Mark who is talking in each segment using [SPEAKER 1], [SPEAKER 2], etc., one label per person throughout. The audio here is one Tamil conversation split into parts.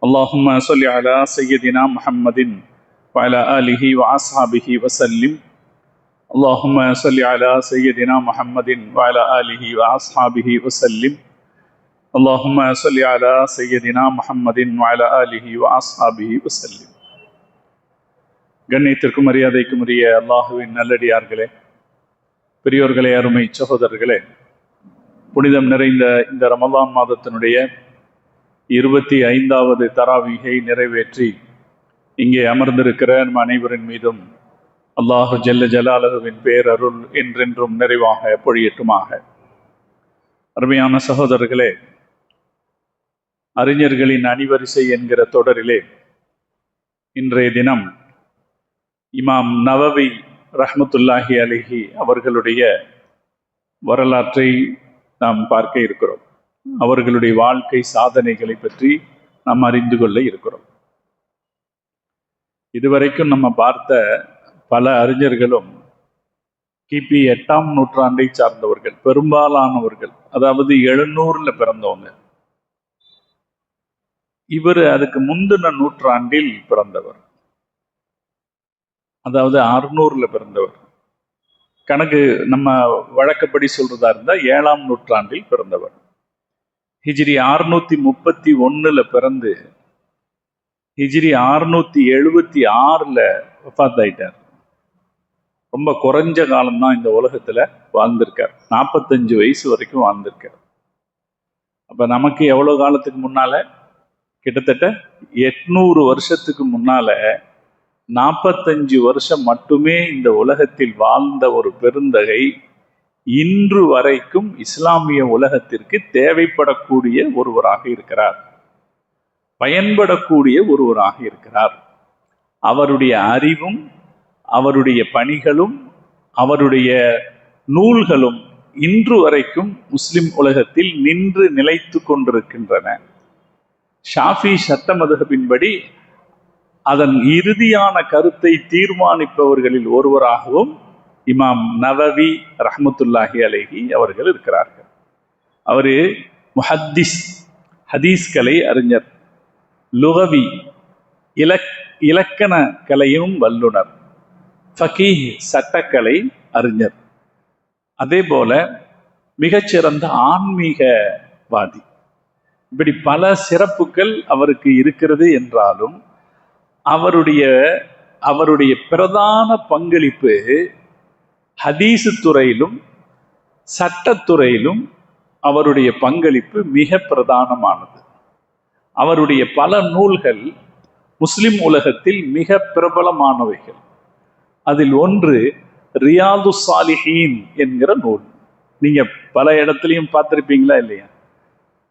[SPEAKER 1] اللهم صل على سيدنا محمد وعلى آله وأصحابه وسلم. اللهم صل على سيدنا محمد وعلى آله وأصحابه وسلم. اللهم صل على سيدنا محمد وعلى آله وأصحابه وسلم. கண்ணியத்திற்கும் மரியாதைக்கும் உரிய அல்லாஹுவின் நல்லடியார்களே, பெரியோர்களே, அருமை சகோதரர்களே, புனிதம் நிறைந்த இந்த ரமலான் மாதத்தினுடைய 25வது தராவீகை நிறைவேற்றி இங்கே அமர்ந்திருக்கிற நம் அனைவரின் மீதும் அல்லாஹு ஜல்ல ஜலாலுவின் பேரருள் என்றென்றும் நிறைவாக பொழியட்டுமாக. அருமையான சகோதரர்களே, அறிஞர்களின் அணிவரிசை என்கிற தொடரிலே இன்றைய தினம் இமாம் நவவி ரஹ்மத்துல்லாஹி அலைஹி அவர்களுடைய வரலாற்றை நாம் பார்க்க இருக்கிறோம். அவர்களுடைய வாழ்க்கை சாதனைகளை பற்றி நாம் அறிந்து கொள்ள இருக்கிறோம். இதுவரைக்கும் நம்ம பார்த்த பல அறிஞர்களும் கிபி 8ஆம் நூற்றாண்டை சார்ந்தவர்கள், பெரும்பாலானவர்கள், அதாவது 700ல பிறந்தவங்க. இவர் அதுக்கு முந்தின நூற்றாண்டில் பிறந்தவர், அதாவது 600ல பிறந்தவர். கணக்கு நம்ம வழக்கப்படி சொல்றதா இருந்தா 7ஆம் நூற்றாண்டில் பிறந்தவர். ஹிஜ்ரி 631ல பிறந்து ஹிஜ்ரி 676ல வஃபாத் ஆயிட்டார். ரொம்ப குறைஞ்ச காலம்தான் இந்த உலகத்துல வாழ்ந்திருக்கார். 45 வயசு வரைக்கும் வாழ்ந்திருக்கார். அப்ப நமக்கு எவ்வளவு காலத்துக்கு முன்னால, கிட்டத்தட்ட 800 வருஷத்துக்கு முன்னால 45 வருஷம் மட்டுமே இந்த உலகத்தில் வாழ்ந்த ஒரு பெருந்தகை இன்று வரைக்கும் இஸ்லாமிய உலகத்திற்கு தேவைப்படக்கூடிய ஒருவராக இருக்கிறார், பயன்படக்கூடிய ஒருவராக இருக்கிறார். அவருடைய அறிவும் அவருடைய பணிகளும் அவருடைய நூல்களும் இன்று வரைக்கும் முஸ்லிம் உலகத்தில் நின்று நிலைத்து கொண்டிருக்கின்றன. ஷாஃபி சட்ட மதுஹபின்படி அதன் இறுதியான கருத்தை தீர்மானிப்பவர்களில் ஒருவராகவும் இமாம் நவவி ரஹ்மத்துல்லாஹி அலைஹி அவர்கள் இருக்கிறார்கள். அவரு முஹத்திஸ், ஹதீஸ் கலை அறிஞர், லுகவி இலக்கண கலையும் வல்லுனர், ஃபகீஹ் சட்டக்கலை அறிஞர், அதே போல மிகச்சிறந்த ஆன்மீகவாதி. இப்படி பல சிறப்புகள் அவருக்கு இருக்கிறது என்றாலும் அவருடைய பிரதான பங்களிப்பு ஹதீஸு துறையிலும் சட்டத்துறையிலும் அவருடைய பங்களிப்பு மிக பிரதானமானது. அவருடைய பல நூல்கள் முஸ்லிம் உலகத்தில் மிக பிரபலமானவைகள். அதில் ஒன்று ரியாது சாலிஹீன் என்கிற நூல். நீங்க பல இடத்துலையும் பார்த்திருப்பீங்களா இல்லையா?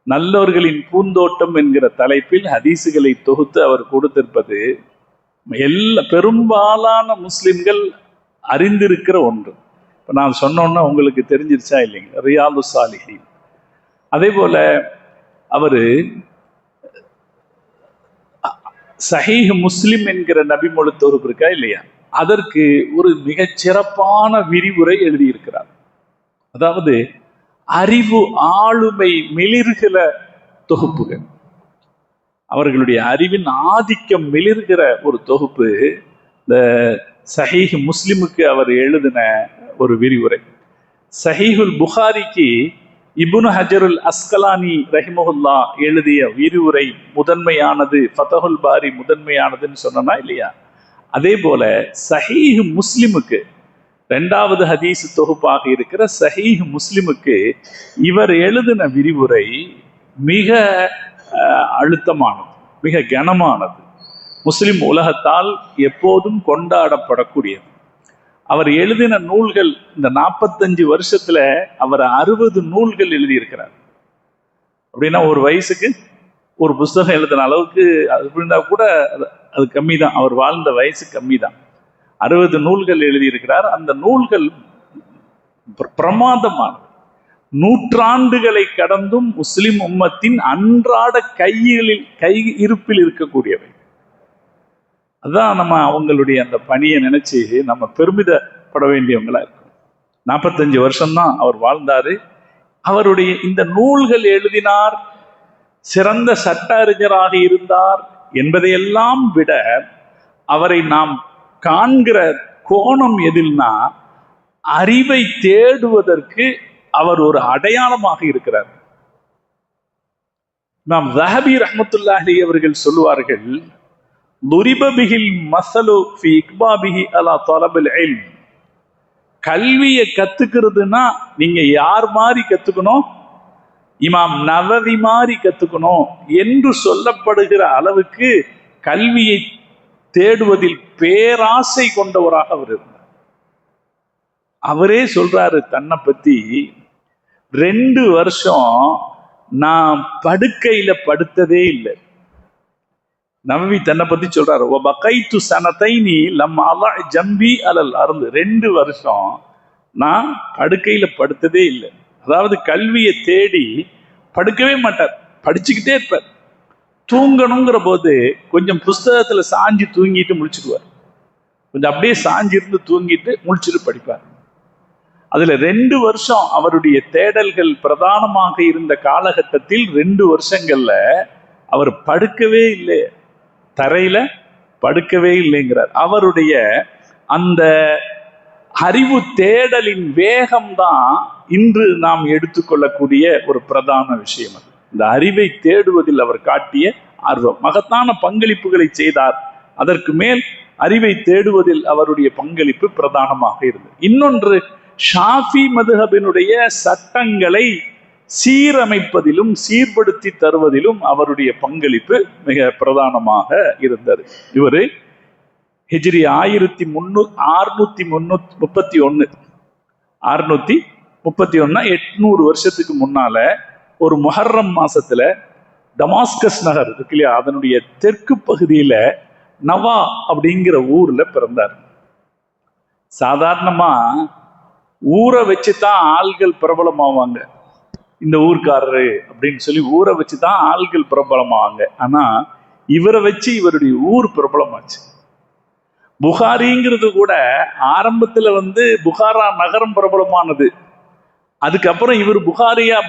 [SPEAKER 1] நல்லவர்களின் பூந்தோட்டம் என்கிற தலைப்பில் ஹதீஸுகளை தொகுத்து அவர் கொடுத்திருப்பது பெரும்பாலான முஸ்லிம்கள் அறிந்திருக்கிற ஒன்று. இப்போ நான் சொன்னோன்னா உங்களுக்கு தெரிஞ்சிருச்சா இல்லைங்க? ரியாது சாலிஹீன். அதே போல அவர் சஹீஹ் முஸ்லிம் என்கிற நபிமொழி தொகுப்பு இருக்கா இல்லையா, அதற்கு ஒரு மிகச்சிறப்பான விரிவுரை எழுதியிருக்கிறார். அதாவது அறிவு ஆளுமை மிளிர்கிற தொகுப்புகள், அவர்களுடைய அறிவின் ஆதிக்கம் மிளிர்கிற ஒரு தொகுப்பு இந்த சஹீஹ் முஸ்லிமுக்கு அவர் எழுதின ஒரு விரிவுரை. சஹீஹுல் புகாரிக்கு இப்னு ஹஜருல் அஸ்கலானி ரஹிமஹுல்லா எழுதிய விரிவுரை முதன்மையானது, ஃபதஹுல் பாரி முதன்மையானதுன்னு சொன்னா இல்லையா? அதே போல சஹீஹ் முஸ்லிமுக்கு, 2வது ஹதீஸ் தொகுப்பாக இருக்கிற சஹீஹ் முஸ்லிமுக்கு இவர் எழுதின விரிவுரை மிக அழுத்தமானது, மிக கனமானது, முஸ்லிம் உலகத்தால் எப்போதும் கொண்டாடப்படக்கூடியது. அவர் எழுதின நூல்கள், இந்த 45 வருஷத்துல அவர் 60 நூல்கள் எழுதியிருக்கிறார். அப்படின்னா ஒரு வயசுக்கு ஒரு புஸ்தகம் எழுதின அளவுக்கு அது இருந்தா கூட அது கம்மி தான். அவர் வாழ்ந்த வயசு கம்மி தான். 60 நூல்கள் எழுதியிருக்கிறார். அந்த நூல்கள் பிரமாதமான, நூற்றாண்டுகளை கடந்தும் முஸ்லிம் உம்மத்தின் அன்றாட கை இருப்பில் இருக்கக்கூடியவை. அதான் நம்ம அவங்களுடைய அந்த பணியை நினைச்சு நம்ம பெருமிதப்பட வேண்டியவங்களா இருக்கும். 45 வருஷம்தான் அவர் வாழ்ந்தாரு. அவருடைய இந்த நூல்கள் எழுதினார், சிறந்த சட்ட அறிஞராக இருந்தார் என்பதையெல்லாம் விட அவரை நாம் காண்கிற கோணம் எதில்னா அறிவை தேடுவதற்கு அவர் ஒரு அடையாளமாக இருக்கிறார். நாம் ஸஹபி ரஹ்மத்துல்லாஹி அவர்கள் சொல்லுவார்கள், துரிபபிஹில் மஸலு ஃபீ இக்பாபிஹி அலா தலபில் இல்ம். கல்வியை கத்துக்கிறதுனா நீங்க யார் மாதிரி கத்துக்கணும்? இமாம் நவவி மாதிரி கத்துக்கணும் என்று சொல்லப்படுகிற அளவுக்கு கல்வியை தேடுவதில் பேராசை கொண்டவராக அவர் இருந்தார். அவரே சொல்றாரு தன்னை பத்தி, 2 வருஷம் நான் படுக்கையில படுத்ததே இல்லை. நவவி தன்னை பத்தி சொல்றாரு, வபகைத்து சனதைனி லம்ம அலா ஜம்பி அலல் அர்து. 2 வருஷம் நான் படுக்கையில படுத்ததே இல்லை. அதாவது கல்வியை தேடி படுக்கவே மாட்டார், படிச்சுக்கிட்டே இருப்பார். தூங்கணுங்கிற போது கொஞ்சம் புஸ்தகத்துல சாஞ்சி தூங்கிட்டு முழிச்சிடுவார், கொஞ்சம் அப்படியே சாஞ்சி இருந்து தூங்கிட்டு முழிச்சிட்டு படிப்பார். அதுல 2 வருஷம் அவருடைய தேடல்கள் பிரதானமாக இருந்த காலகட்டத்தில் 2 வருஷங்கள்ல அவர் படுக்கவே இல்லை, தரையில படுக்கவே இல்லைங்கிறார். அவருடைய அந்த அறிவு தேடலின் வேகம்தான் இன்று நாம் எடுத்துக்கொள்ளக்கூடிய ஒரு பிரதான விஷயம். அது இந்த அறிவை தேடுவதில் அவர் காட்டிய ஆர்வம். மகத்தான பங்களிப்புகளை செய்தார். அதற்கு மேல் அறிவை தேடுவதில் அவருடைய பங்களிப்பு பிரதானமாக இருந்தது. இன்னொன்று, ஷாஃபி மதுஹபினுடைய சட்டங்களை சீரமைப்பதிலும் சீர்படுத்தி தருவதிலும் அவருடைய பங்களிப்பு மிக பிரதானமாக இருந்தது. இவரு ஹிஜ்ரி 631 800 வருஷத்துக்கு முன்னால ஒரு முஹர்ரம் மாசத்துல டமாஸ்கஸ் நகர் இருக்கு இல்லையா, அதனுடைய தெற்கு பகுதியில நவா அப்படிங்கிற ஊர்ல பிறந்தார். சாதாரணமா ஊரை வச்சுதான் ஆள்கள் பிரபலமாவாங்க, இந்த ஊர்க்காரரு அப்படின்னு சொல்லி ஊரை வச்சுதான் ஆள்கள் பிரபலமாவாங்க. ஆனா இவரை வச்சு இவருடைய ஊர் பிரபலமாச்சு. புகாரிங்கிறது கூட ஆரம்பத்துல புகாரா நகரம் பிரபலமானது. அதுக்கப்புறம் இவர்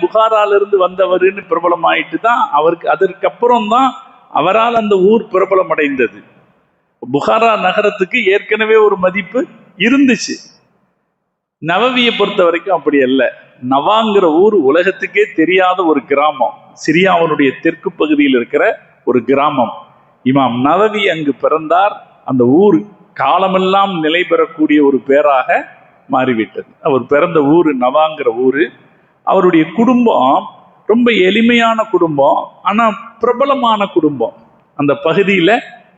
[SPEAKER 1] புகாரால இருந்து வந்தவர்னு பிரபலம் ஆயிட்டு தான் அவருக்கு, அதற்கப்புறம் தான் அவரால் அந்த ஊர் பிரபலம் அடைந்தது. புகாரா நகரத்துக்கு ஏற்கனவே ஒரு மதிப்பு இருந்துச்சு. நவவியை பொறுத்த வரைக்கும் அப்படி அல்ல. நவாங்கிற ஊர் உலகத்துக்கே தெரியாத ஒரு கிராமம், சிரியாவுடைய தெற்கு பகுதியில் இருக்கிற ஒரு கிராமம். இமாம் நவவி அங்கு பிறந்தார். அந்த ஊர் காலமெல்லாம் நிலை பெறக்கூடிய ஒரு பேராக மாறிவிட்டது. அவர் பிறந்த ஊரு நவாங்கிற ஊரு. அவருடைய குடும்பம் ரொம்ப எளிமையான குடும்பம், ஆனா பிரபலமான குடும்பம். அந்த பகுதியில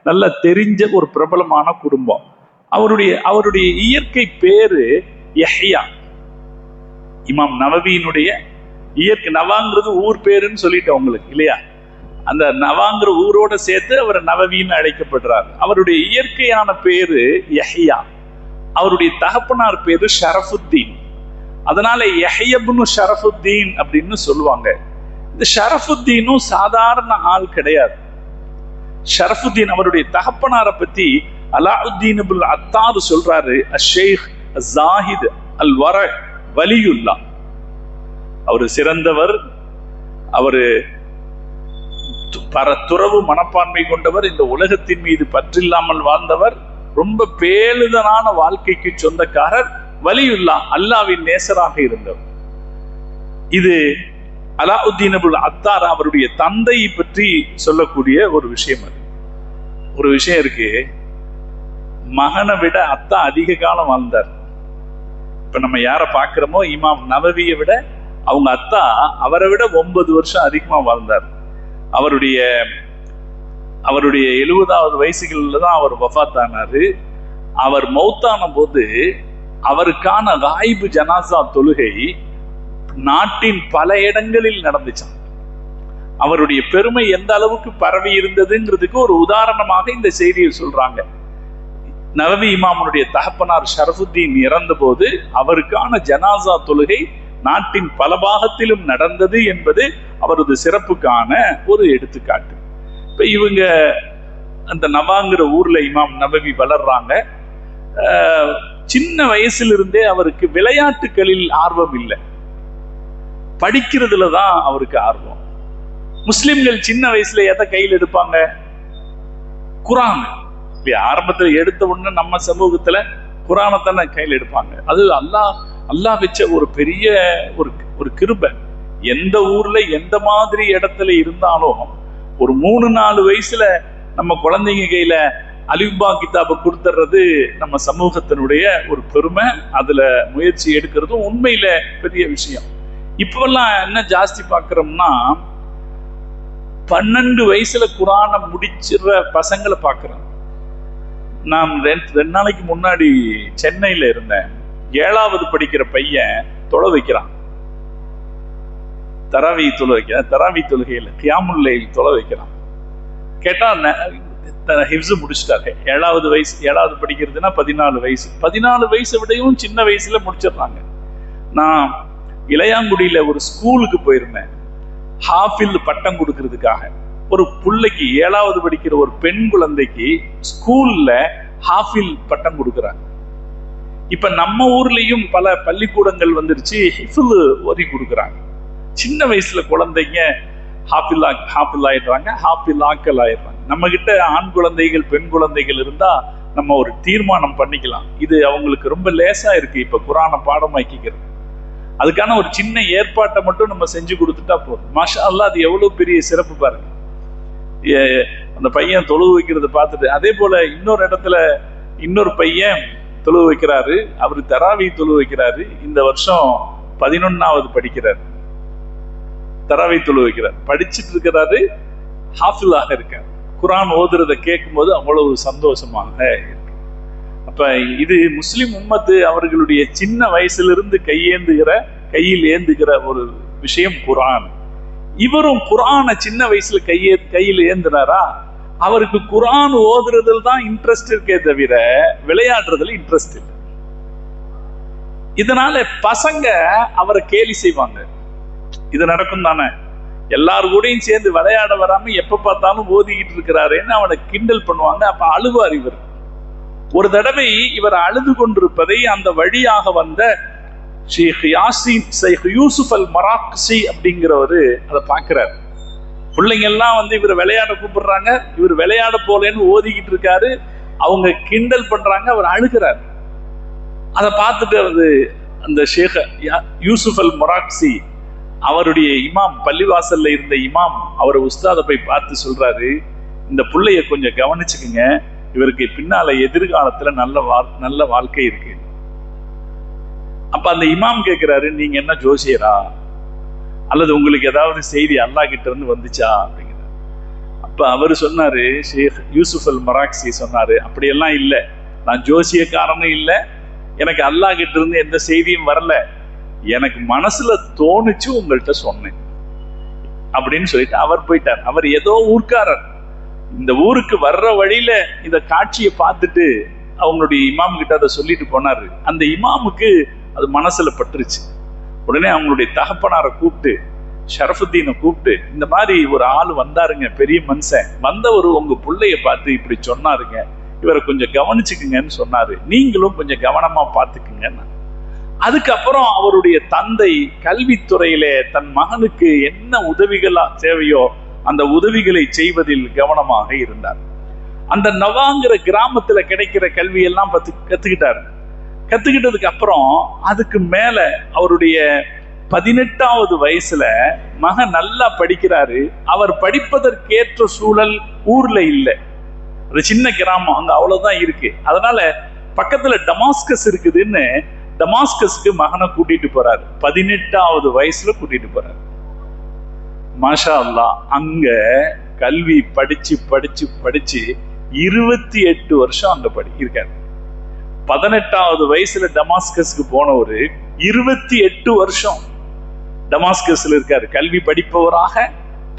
[SPEAKER 1] நல்ல தெரிஞ்ச ஒரு பிரபலமான குடும்பம். அவருடைய இயற்கை பேரு யஹ்யா. இமாம் நவவியினுடைய இயற்கை, நவாங்கிறது ஊர் பேருன்னு சொல்லிட்டேன் உங்களுக்கு இல்லையா, அந்த நவாங்கிற ஊரோட சேர்த்து அவர் நவவின்னு அழைக்கப்படுறார். அவருடைய இயற்கையான பேரு யஹ்யா. அவருடைய தகப்பனார் பேரு ஷரஃபுத்தீன். அதனால யஹ்யப்னு ஷரஃபுத்தீன் அப்படின்னு சொல்லுவாங்க. இந்த ஷரஃபுத்தீனும் சாதாரண ஆள் கிடையாது. ஷரஃபுத்தீன் அவருடைய தகப்பனாரை பத்தி அலாவுத்தீன் இப்னு அத்தார் சொல்றாரு, அஷேக் ஜாஹித் அல் வர வலியுல்லா. அவரு சிறந்தவர், அவரு துறவு மனப்பான்மை கொண்டவர், இந்த உலகத்தின் மீது பற்றில்லாமல் வாழ்ந்தவர், ரொம்ப பேழுதலான வாழ்க்கைக்கு சொந்தக்காரர், வலியுல்லா, அல்லாவின் நேசராக இருந்தவர். இது அலாவுத்தீன் இப்னு அத்தார் அவருடைய தந்தையை பற்றி சொல்லக்கூடிய ஒரு விஷயம். அது ஒரு விஷயம் இருக்கு, மகனை விட அத்தா அதிக காலம் வாழ்ந்தார். இப்ப நம்ம யாரை பார்க்கிறோமோ இமாம் நவவியை விட அவங்க அத்தா அவரை விட 9 வருஷம் அதிகமா வாழ்ந்தார். அவருடைய 70வது வயசுகளில் தான் அவர் வஃபாத் ஆனாரு. அவர் மௌத்தான போது அவருக்கான காயிபு ஜனாசா தொழுகை நாட்டின் பல இடங்களில் நடந்துச்சான். அவருடைய பெருமை எந்த அளவுக்கு பரவி இருந்ததுங்கிறதுக்கு ஒரு உதாரணமாக இந்த செய்தியை சொல்றாங்க. நவவி இமாமுடைய தகப்பனார் ஷரஃபுத்தீன் இறந்த போது அவருக்கான ஜனாசா தொழுகை நாட்டின் பல பாகத்திலும் நடந்தது என்பது அவரது சிறப்புக்கான ஒரு எடுத்துக்காட்டு. இப்ப இவங்க அந்த நவாங்கிற ஊர்ல இமாம் நவவி வளர்றாங்க. சின்ன வயசிலிருந்தே அவருக்கு விளையாட்டுகளில் ஆர்வம் இல்லை, படிக்கிறதுல தான் அவருக்கு ஆர்வம். முஸ்லிம்கள் சின்ன வயசுல எதை கையில் எடுப்பாங்க? குர்ஆன். ஆரம்பத்துல எடுத்த உடனே நம்ம சமூகத்துல குர்ஆனைத்தானே கையில் எடுப்பாங்க. அது அல்லாஹ் வச்ச ஒரு பெரிய ஒரு கிருபை. எந்த ஊர்ல எந்த மாதிரி இடத்துல இருந்தாலும் ஒரு 3-4 வயசுல நம்ம குழந்தைங்க கையில அலிஃபா கிதாபை கொடுத்துறது நம்ம சமூகத்தினுடைய ஒரு பெருமை. அதுல முயற்சி எடுக்கிறதும் உண்மையில பெரிய விஷயம். இப்பெல்லாம் என்ன ஜாஸ்தி பார்க்கிறோம்னா 12 வயசுல குர்ஆனை முடிச்சிடுற பசங்களை பார்க்கிறோம். நான் 2 நாளைக்கு முன்னாடி சென்னையில இருந்தேன். 7வது படிக்கிற பையன் தொலை வைக்கிறான். தராவி தொழுகையில கியாமுல் லைல் தொலை வைக்கிறான். கேட்டா ஹிஃப்ஸ் முடிச்சிட்டாரு. 7வது படிக்கிறதுனா 14 வயசு. 14 வயசை விடையும் சின்ன வயசுல முடிச்சிடுறாங்க. நான் இளையாங்குடியில ஒரு ஸ்கூலுக்கு போயிருந்தேன். ஹாஃபில் பட்டம் கொடுக்கறதுக்காக ஒரு பிள்ளைக்கு 7வது படிக்கிற ஒரு பெண் குழந்தைக்கு ஸ்கூல்ல ஹாஃபில் பட்டம் கொடுக்குறாங்க. இப்ப நம்ம ஊர்லயும் பல பள்ளிக்கூடங்கள் வந்துருச்சு, ஹிஃபுல் ஓதி கொடுக்குறாங்க. சின்ன வயசுல குழந்தைங்க ஹாஃபில் ஆயிடுறாங்க, ஹாஃபில் ஆக்கல் ஆயிடுறாங்க. நம்ம கிட்ட ஆண் குழந்தைகள் பெண் குழந்தைகள் இருந்தா நம்ம ஒரு தீர்மானம் பண்ணிக்கலாம். இது அவங்களுக்கு ரொம்ப லேசா இருக்கு இப்ப குர்ஆனை பாடமாக்கிக்கிறது. அதுக்கான ஒரு சின்ன ஏற்பாட்டை மட்டும் நம்ம செஞ்சு கொடுத்துட்டா போதும். மாஷா அல்லாஹ், அது எவ்வளவு பெரிய சிறப்பு பாருங்க. அந்த பையன் தொழுவு வைக்கிறத பார்த்துட்டு, அதே போல இன்னொரு இடத்துல இன்னொரு பையன் தொழுவு வைக்கிறாரு. அவரு தராவி தொழுவு வைக்கிறாரு. இந்த வருஷம் 11வது படிக்கிறாரு. தராவி தொழுவு வைக்கிறார், படிச்சுட்டு இருக்கிறாரு, ஹாஃபிலாக இருக்கார். குர்ஆன் ஓதுறத கேட்கும் போது அவ்வளவு சந்தோஷமாக இருக்கு. அப்ப இது முஸ்லிம் உம்மத்து அவர்களுடைய சின்ன வயசிலிருந்து கையில் ஏந்துகிற ஒரு விஷயம் குர்ஆன். இவரும் குர்ஆனை சின்ன வயசுல கையில் ஏந்தினாரா? அவருக்கு குர்ஆன் ஓதுறதுல தான் இன்ட்ரெஸ்ட் இருக்கே தவிர விளையாடுறதுல இன்ட்ரெஸ்ட் இல்லை. இதனால பசங்க அவரை கேலி செய்வாங்க. இது நடக்கும் தானே, எல்லாரு கூடயும் சேர்ந்து விளையாட வராம எப்ப பார்த்தாலும் ஓதிக்கிட்டு இருக்கிறாருன்னு அவனை கிண்டல் பண்ணுவாங்க. அப்ப அழுவார் இவர். ஒரு தடவை இவர் அழுது கொண்டிருப்பதை அந்த வழியாக வந்த ஷேக் யூசுப் அல் மராக்சி அப்படிங்கிறவரு அதை பார்க்கிறார். பிள்ளைங்க எல்லாம் இவர் விளையாட கூப்பிடுறாங்க, இவர் விளையாட போலேன்னு ஓதிக்கிட்டு இருக்காரு, அவங்க கிண்டல் பண்றாங்க, அவர் அழுகிறார். அதை பார்த்துட்டு அந்த ஷேக் யூசுப் அல் மராக்சி அவருடைய இமாம், பள்ளிவாசல்ல இருந்த இமாம், அவரை உஸ்தாத போய் பார்த்து சொல்றாரு, இந்த பிள்ளைய கொஞ்சம் கவனிச்சுக்குங்க, இவருக்கு பின்னால எதிர்காலத்துல நல்ல வாழ்க்கை இருக்கு. அப்ப அந்த இமாம் கேட்கிறாரு, நீங்க என்ன ஜோசியரா அல்லது உங்களுக்கு ஏதாவது செய்தி அல்லாஹ் கிட்ட இருந்து வந்துச்சா அப்படிங்கிற. அப்ப அவரு சொன்னாரு, ஷேக் யூசுப் அல் மராக்சி சொன்னாரு, அப்படியெல்லாம் இல்லை, நான் ஜோசியக்காரனும் இல்லை, எனக்கு அல்லாஹ் கிட்ட இருந்து எந்த செய்தியும் வரல, எனக்கு மனசுல தோணுச்சு உங்கள்கிட்ட சொன்னேன் அப்படின்னு சொல்லிட்டு அவர் போயிட்டார். அவர் ஏதோ ஊர்க்காரர், இந்த ஊருக்கு வர்ற வழியில இந்த காட்சியை பார்த்துட்டு அவங்களுடைய இமாம் கிட்ட அதை சொல்லிட்டு போனாரு. அந்த இமாமுக்கு அது மனசுல பட்டுருச்சு. உடனே அவங்களுடைய தகப்பனாரை கூப்பிட்டு, ஷரஃபுத்தீனை கூப்பிட்டு, இந்த மாதிரி ஒரு ஆள் வந்தாருங்க, பெரிய மனுஷன் வந்தவர் உங்க பிள்ளைய பார்த்து இப்படி சொன்னாருங்க, இவரை கொஞ்சம் கவனிச்சுக்குங்கன்னு சொன்னாரு, நீங்களும் கொஞ்சம் கவனமா பார்த்துக்குங்க. அதுக்கப்புறம் அவருடைய தந்தை கல்வித்துறையிலே தன் மகனுக்கு என்ன உதவிகளா தேவையோ அந்த உதவிகளை செய்வதில் கவனமாக இருந்தார். அந்த நவாங்கிற கிராமத்துல கிடைக்கிற கல்வியெல்லாம் கத்துக்கிட்டதுக்கு அப்புறம் அதுக்கு மேல அவருடைய 18வது வயசுல மகன் நல்லா படிக்கிறாரு. அவர் படிப்பதற்கேற்ற சூழல் ஊர்ல இல்லை, ஒரு சின்ன கிராமம், அங்க அவ்வளவுதான் இருக்கு. அதனால பக்கத்துல டமாஸ்கஸ் இருக்குதுன்னு டமாஸ்கஸ்க்கு மகனை கூட்டிட்டு போறாரு. 18வது வயசுல கூட்டிட்டு போறாரு. மாஷா அல்லாஹ், அங்க கல்வி படிச்சு 28 வருஷம் அங்க இருக்காரு. 18வது வயசுல டமாஸ்கஸ்க்கு போனவரு 28 வருஷம் டமாஸ்கஸ்ல இருக்காரு. கல்வி படிப்பவராக,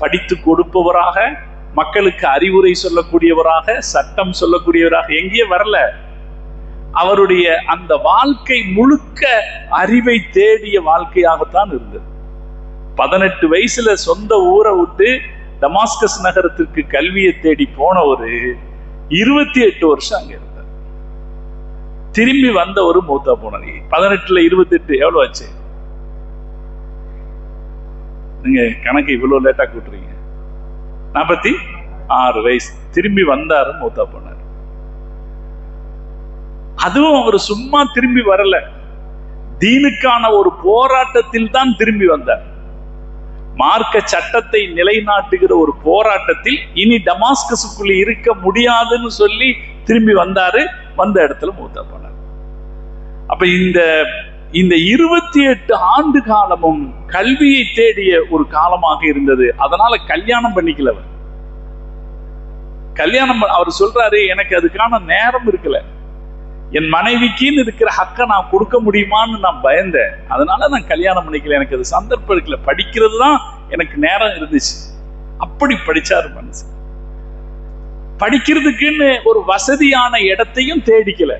[SPEAKER 1] படித்து கொடுப்பவராக, மக்களுக்கு அறிவுரை சொல்லக்கூடியவராக, சட்டம் சொல்லக்கூடியவராக, எங்கேயே வரல. அவருடைய அந்த வாழ்க்கை முழுக்க அறிவை தேடிய வாழ்க்கையாகத்தான் இருந்தது. 18 வயசுல சொந்த ஊரை விட்டு டமாஸ்கஸ் நகரத்திற்கு கல்வியை தேடி போன ஒரு 28 வருஷம் அங்க இருந்தார். திரும்பி வந்த ஒரு மூத்தா போனார். 18ல 28 எவ்வளவு ஆச்சு? நீங்க கணக்கு இவ்வளவு லேட்டா கூட்டுறீங்க. 46 வயசு. திரும்பி வந்தாரு, மூத்தா போனார். அதுவும் அவர் சும்மா திரும்பி வரல, தீனுக்கான ஒரு போராட்டத்தில் தான் திரும்பி வந்தார். மார்க்க சட்டத்தை நிலைநாட்டுகிற ஒரு போராட்டத்தில் இனி டமாஸ்கஸுக்குள்ள இருக்க முடியாதுன்னு சொல்லி திரும்பி வந்தாரு. வந்த இடத்துல மூத்தா போனார். அப்ப இந்த 28 ஆண்டு காலமும் கல்வியை தேடிய ஒரு காலமாக இருந்தது. அதனால கல்யாணம் பண்ணிக்கல. அவர் சொல்றாரு, எனக்கு அதுக்கான நேரம் இருக்கல, என் மனைவிக்குன்னு இருக்கிற ஹக்க நான் கொடுக்க முடியுமான்னு நான் பயந்தேன், அதனால நான் கல்யாணம் பண்ணிக்கல, எனக்கு அது சந்தர்ப்பம் இருக்கல, படிக்கிறது தான் எனக்கு நேரம் இருந்துச்சு. அப்படி படிச்சாரு மனுஷன். படிக்கிறதுக்குன்னு ஒரு வசதியான இடத்தையும் தேடிக்கல.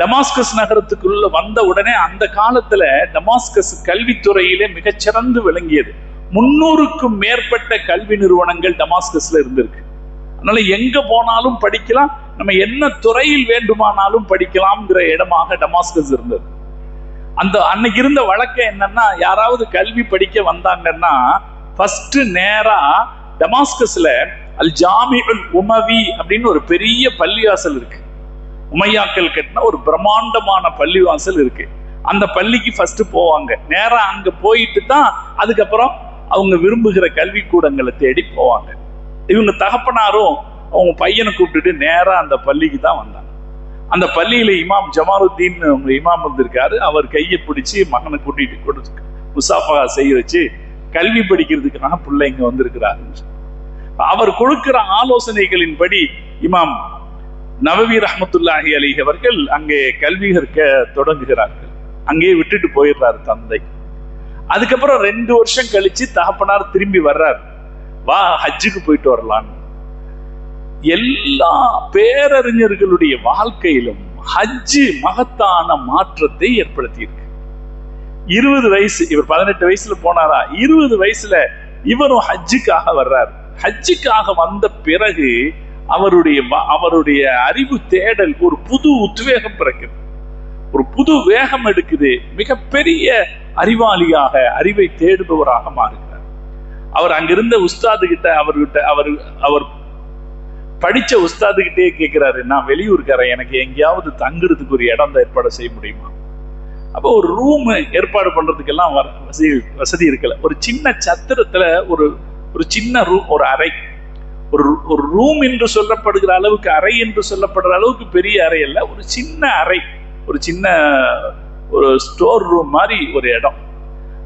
[SPEAKER 1] டமாஸ்கஸ் நகரத்துக்குள்ள வந்த உடனே அந்த காலத்துல டமாஸ்கஸ் கல்வித்துறையிலே மிகச்சிறந்து விளங்கியது. 300க்கும் மேற்பட்ட கல்வி நிறுவனங்கள் டமாஸ்கஸ்ல இருந்திருக்கு. அதனால எங்க போனாலும் படிக்கலாம், நம்ம என்ன துறையில் வேண்டுமானாலும் படிக்கலாம்ங்கிற இடமாக டமாஸ்கஸ் இருந்தது. அன்னைக்கு இருந்த வழக்கம் என்னன்னா, யாராவது கல்வி படிக்க வந்தாங்கன்னா ஃபர்ஸ்ட் நேரா டமாஸ்கஸ்ல அல் ஜாமிஉல் உமவி அப்படின்னு ஒரு பெரிய பள்ளிவாசல் இருக்கு. உமையாக்கள் கட்டின ஒரு பிரம்மாண்டமான பள்ளிவாசல் இருக்கு. அந்த பள்ளிக்கு ஃபர்ஸ்ட் போவாங்க. நேரா அங்க போயிட்டு தான் அதுக்கப்புறம் அவங்க விரும்புகிற கல்வி கூடங்களை தேடி போவாங்க. இவங்க தகப்பனாரும் அவங்க பையனை கூப்பிட்டுட்டு நேரா அந்த பள்ளிக்கு தான் வந்தாங்க. அந்த பள்ளியில இமாம் ஜமாலுத்தீன் அவங்க இமாம் வந்திருக்காரு. அவர் கையை பிடிச்சி மகனை கூட்டிட்டு முசாஃபா செய்ய வச்சு கல்வி படிக்கிறதுக்காக பிள்ளைங்க வந்திருக்கிறாரு. அவர் கொடுக்கிற ஆலோசனைகளின்படி இமாம் நவவி ரஹ்மத்துல்லாஹி அலைஹி அவர்கள் அங்கே கல்வி கற்க தொடங்குகிறார்கள். அங்கேயே விட்டுட்டு போயிடுறாரு தந்தை. அதுக்கப்புறம் 2 வருஷம் கழிச்சு தகப்பனார் திரும்பி வர்றார். வா, ஹஜ்ஜுக்கு போயிட்டு வரலான்னு. எல்லா பேரறிஞர்களுடைய வாழ்க்கையிலும் ஹஜ்ஜு மகத்தான மாற்றத்தை ஏற்படுத்தி இருக்கு. 20 வயசு, இவர் 18 வயசுல போனாரா, 20 வயசுல இவரும் ஹஜ்ஜுக்காக வர்றார். ஹஜ்ஜுக்காக வந்த பிறகு அவருடைய அறிவு தேடல் ஒரு புது உத்வேகம் பிறக்குது, ஒரு புது வேகம் எடுக்குது. மிகப்பெரிய அறிவாளியாக, அறிவை தேடுபவராக மாறுகிறார். அவர் அங்கிருந்த உஸ்தாது கிட்ட அவர் படிச்ச உஸ்தாது கிட்டே கேட்கிறாரு, நான் வெளியூருக்காரன், எனக்கு எங்கேயாவது தங்குறதுக்கு ஒரு இடம் ஏற்பாடு செய்ய முடியுமா? அப்போ ஒரு ரூம் ஏற்பாடு பண்றதுக்கெல்லாம் வசதி இருக்கல. ஒரு சின்ன சத்திரத்துல ஒரு சின்ன ரூம், ஒரு அறை, ஒரு ரூம் என்று சொல்லப்படுகிற அளவுக்கு, அறை என்று சொல்லப்படுற அளவுக்கு பெரிய அறை அல்ல, ஒரு சின்ன அறை, ஒரு சின்ன ஒரு ஸ்டோர் ரூம் மாதிரி ஒரு இடம்.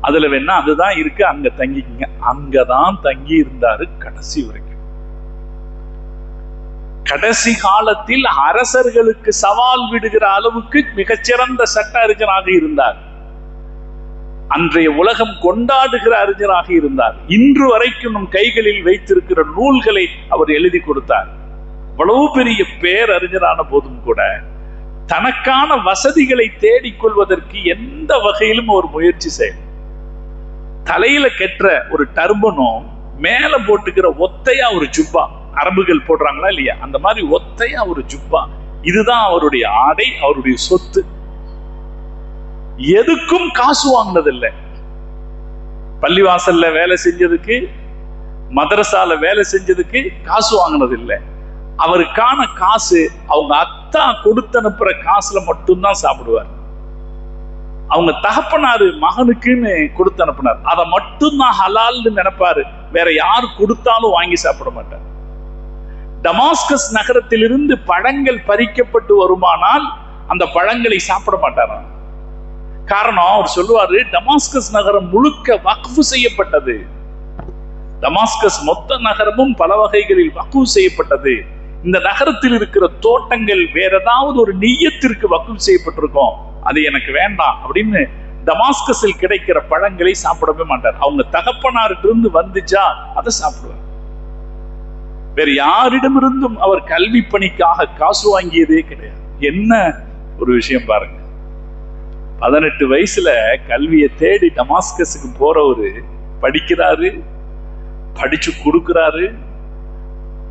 [SPEAKER 1] அதுல வேணா அதுதான் இருக்கு, அங்க தங்கிக்குங்க. அங்கதான் தங்கி இருந்தாரு கடைசி வரைக்கும். கடைசி காலத்தில் அரசர்களுக்கு சவால் விடுகிற அளவுக்கு மிகச்சிறந்த சட்ட அறிஞராக இருந்தார். அன்றைய உலகம் கொண்டாடுகிற அறிஞராக இருந்தார். இன்று வரைக்கும் நம் கைகளில் வைத்திருக்கிற நூல்களை அவர் எழுதி கொடுத்தார். அவ்வளவு பெரிய பேரறிஞரான போதும் கூட தனக்கான வசதிகளை தேடிக்கொள்வதற்கு எந்த வகையிலும் ஒரு முயற்சி செய்யும். தலையில கெட்டுற ஒரு டர்பனும் மேல போட்டுக்கிற ஒத்தையா ஒரு ஜுப்பா, அரபுகள் போடுறாங்களா இல்லையா, அந்த மாதிரி ஒத்தையா ஒரு ஜுப்பா, இதுதான் அவருடைய ஆடை, அவருடைய சொத்து. எதுக்கும் காசு வாங்கினதில்லை. பள்ளிவாசல்ல வேலை செஞ்சதுக்கு, மதரசால வேலை செஞ்சதுக்கு காசு வாங்கினதில்லை. அவருக்கான காசு அவங்க அத்தா கொடுத்து அனுப்புற காசுல மட்டும்தான் சாப்பிடுவார். அவங்க தகப்பனாரு மகனுக்குன்னு கொடுத்து அனுப்புனார், அதை மட்டும்தான் ஹலால்னு நினைப்பாரு. வேற யாரு கொடுத்தாலும் வாங்கி சாப்பிட மாட்டார். டமாஸ்கஸ் நகரத்திலிருந்து பழங்கள் பறிக்கப்பட்டு வருமானால் அந்த பழங்களை சாப்பிட மாட்டாராம். காரணம், அவர் சொல்லுவாரு, டமாஸ்கஸ் நகரம் முழுக்க வக்ஃபு செய்யப்பட்டது. டமாஸ்கஸ் மொத்த நகரமும் பல வகைகளில் வக்ஃபு செய்யப்பட்டது. இந்த நகரத்தில் இருக்கிற தோட்டங்கள் வேற ஏதாவது ஒரு நிய்யத்திற்கு வக்ஃபு செய்யப்பட்டிருக்கும், அது எனக்கு வேண்டாம் அப்படின்னு டமாஸ்கஸில் கிடைக்கிற பழங்களை சாப்பிடவே மாட்டார். அவங்க தகப்பனாரிலிருந்து வந்துச்சா அதை சாப்பிடுவார். வேற யாரிடமிருந்தும் அவர் கல்வி பணிக்காக காசு வாங்கியதே கிடையாது. என்ன ஒரு விஷயம் பாருங்க. 18 வயசுல கல்வியை தேடி டமாஸ்கஸுக்கு போறவரு படிக்கிறாரு, படிச்சு கொடுக்கிறாரு,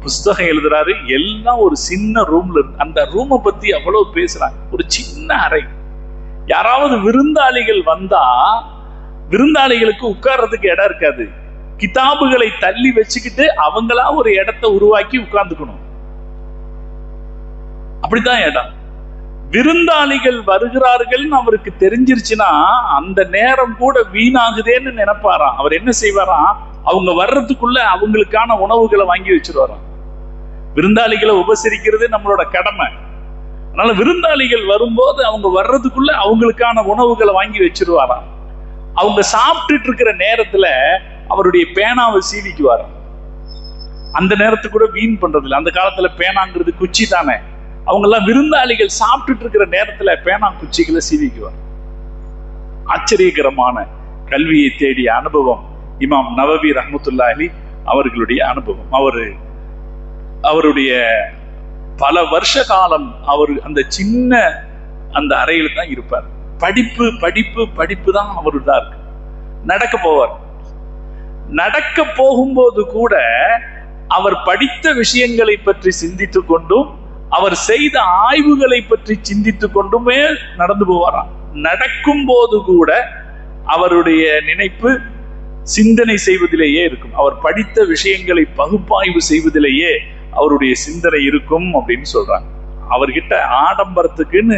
[SPEAKER 1] புஸ்தகம் எழுதுறாரு, எல்லாம் ஒரு சின்ன ரூம்ல இருக்கு. அந்த ரூமை பத்தி அவ்வளவு பேசுறாங்க. ஒரு சின்ன அறை. யாராவது விருந்தாளிகள் வந்தா விருந்தாளிகளுக்கு உட்கார்றதுக்கு இடம் இருக்காது. கிதாபுகளை தள்ளி வச்சுக்கிட்டு அவங்களா ஒரு இடத்தை உருவாக்கி உட்கார்ந்துக்கணும். அப்படிதான் இடம். விருந்தாளிகள் வருகிறார்கள் அவருக்கு தெரிஞ்சிருச்சுன்னா அந்த நேரம் கூட வீணாகுதேன்னு நினைப்பாராம். அவர் என்ன செய்வாராம், அவங்க வர்றதுக்குள்ள அவங்களுக்கான உணவுகளை வாங்கி வச்சிருவாராம். விருந்தாளிகளை உபசரிக்கிறது நம்மளோட கடமை. அதனால விருந்தாளிகள் வரும்போது அவங்க வர்றதுக்குள்ள அவங்களுக்கான உணவுகளை வாங்கி வச்சிருவாராம். அவங்க சாப்பிட்டுட்டு இருக்கிற நேரத்துல அவருடைய பேனாவை சீவிக்குவாராம். அந்த நேரத்துக்கு கூட வீண் பண்றது இல்லை. அந்த காலத்துல பேனாங்கிறது குச்சி தானே. அவங்க எல்லாம் விருந்தாளிகள் சாப்பிட்டுட்டு இருக்கிற நேரத்துல பேனா குச்சிகளை சீவிக்குவார். ஆச்சரியகரமான கல்வியை தேடிய அனுபவம் இமாம் நவவி ரஹ்மத்துல்லாஹி அவர்களுடைய அனுபவம். அவருடைய பல வருஷ காலம் அவர் அந்த சின்ன அந்த அறையில தான் இருப்பார். படிப்பு படிப்பு படிப்பு தான் அவருதான் இருக்கு. நடக்க போவார். நடக்க போகும்போது கூட அவர் படித்த விஷயங்களை பற்றி சிந்தித்து கொண்டும் அவர் செய்த ஆய்வுகளை பற்றி சிந்தித்து கொண்டுமே நடந்து போவாராம். நடக்கும் போது கூட அவருடைய நினைப்பு சிந்தனை செய்வதிலேயே இருக்கும். அவர் படித்த விஷயங்களை பகுப்பாய்வு செய்வதிலேயே அவருடைய சிந்தனை இருக்கும் அப்படின்னு சொல்றாங்க. அவர்கிட்ட ஆடம்பரத்துக்குன்னு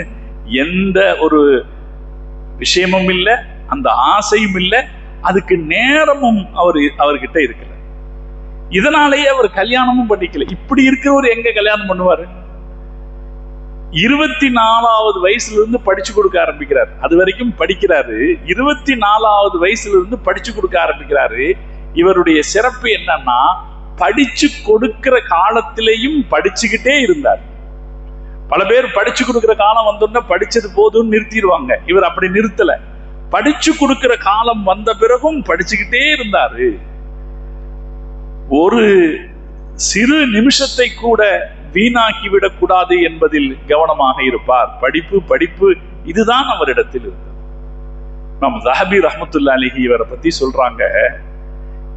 [SPEAKER 1] எந்த ஒரு விஷயமும் இல்லை, அந்த ஆசையும் இல்லை, அதுக்கு நேரமும் அவர்கிட்ட இருக்கல. இதனாலேயே அவர் கல்யாணமும் பண்ணிக்கல. இப்படி இருக்கிறவர் எங்க கல்யாணம் பண்ணுவாரு? 24வது வயசுல இருந்து படிச்சு கொடுக்க ஆரம்பிக்கிறார். அது வரைக்கும் படிக்கிறாரு. 24வது வயசுல இருந்து படிச்சு கொடுக்க ஆரம்பிக்கிறாரு. இவருடைய சிறப்பு என்னன்னா, படிச்சு கொடுக்கிற காலத்திலையும் படிச்சுக்கிட்டே இருந்தார். பல பேர் படிச்சு கொடுக்கிற காலம் வந்தோன்னா படிச்சது போதும்னு நிறுத்திடுவாங்க. இவர் அப்படி நிறுத்தல. படிச்சு கொடுக்கிற காலம் வந்த பிறகும் படிச்சுக்கிட்டே இருந்தாரு. ஒரு சிறு நிமிஷத்தை கூட வீணாக்கி விடக்கூடாது என்பதில் கவனமாக இருப்பார். படிப்பு படிப்பு இதுதான் அவரிடத்தில் இருந்தது. நாம் ஸஹபி ரஹ்மத்துல்லாஹி அலைஹி இவரை பத்தி சொல்றாங்க,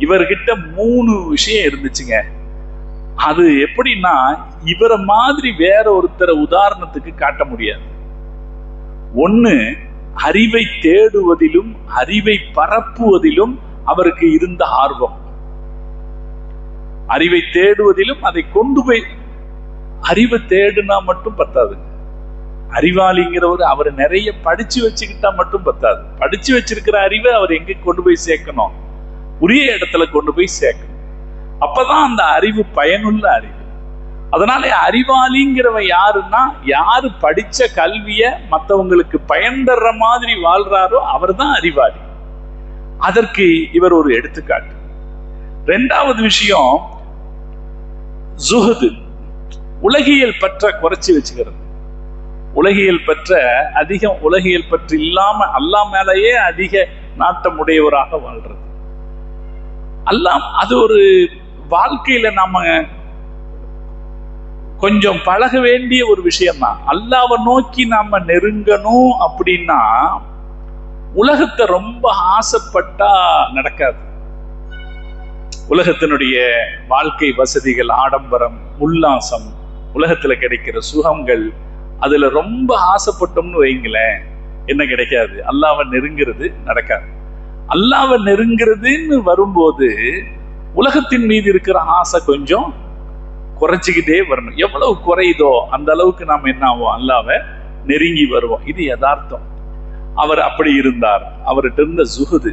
[SPEAKER 1] இவர்கிட்ட 3 விஷயம் இருந்துச்சுங்க. அது எப்படின்னா, இவரை மாதிரி வேற ஒருத்தரை உதாரணத்துக்கு காட்ட முடியாது. ஒண்ணு, அறிவை தேடுவதிலும் அறிவை பரப்புவதிலும் அவருக்கு இருந்த ஆர்வம். அறிவை தேடுவதிலும் அதை கொண்டு போய், அறிவை தேடுனா மட்டும் பத்தாது. அறிவாளிங்கிறவர் அவர் நிறைய படிச்சு வச்சுக்கிட்டா மட்டும் பத்தாது. படிச்சு வச்சிருக்கிற அறிவை அவர் எங்க கொண்டு போய் சேர்க்கணும்? உரிய இடத்துல கொண்டு போய் சேர்க்கணும். அப்பதான் அந்த அறிவு பயனுள்ள அறிவு. அதனால அறிவாளிங்கிறவன் யாருன்னா, யாரு படிச்ச கல்விய மற்றவங்களுக்கு பயன் தர்ற மாதிரி வாழ்றாரோ அவர் தான் அறிவாளி. அதற்கு இவர் ஒரு எடுத்துக்காட்டு. 2வது விஷயம் ஜுஹது, உலகியல் பற்ற குறைச்சி வச்சுக்கிறது. உலகியல் பற்ற அதிகம், உலகியல் பற்று இல்லாம அல்லாஹ் மேலேயே அதிக நாட்டம் உடையவராக வாழ்றது. அல்லாஹ் அது ஒரு வாழ்க்கையில நாம கொஞ்சம் பழக வேண்டிய ஒரு விஷயம் தான். அல்லாஹ்வை நோக்கி நாம நெருங்கணும் அப்படின்னா உலகத்தை ரொம்ப ஆசைப்பட்டா நடக்காது. உலகத்தினுடைய வாழ்க்கை வசதிகள், ஆடம்பரம், உல்லாசம், உலகத்துல கிடைக்கிற சுகங்கள், அதுல ரொம்ப ஆசைப்பட்டோம்னு வைங்களேன், என்ன கிடைக்காது? அல்லாஹ்வை நெருங்கிறது நடக்காது. அல்லாஹ்வை நெருங்கிறதுன்னு வரும்போது உலகத்தின் மீது இருக்கிற ஆசை கொஞ்சம் குறைச்சிக்கிட்டே வரணும். எவ்வளவு குறையுதோ அந்த அளவுக்கு நாம் என்ன ஆவோம்? அல்லாஹ்வை நெருங்கி வருவோம். இது யதார்த்தம். அவர் அப்படி இருந்தார். அவர்கிட்ட இருந்த ஜுஹது,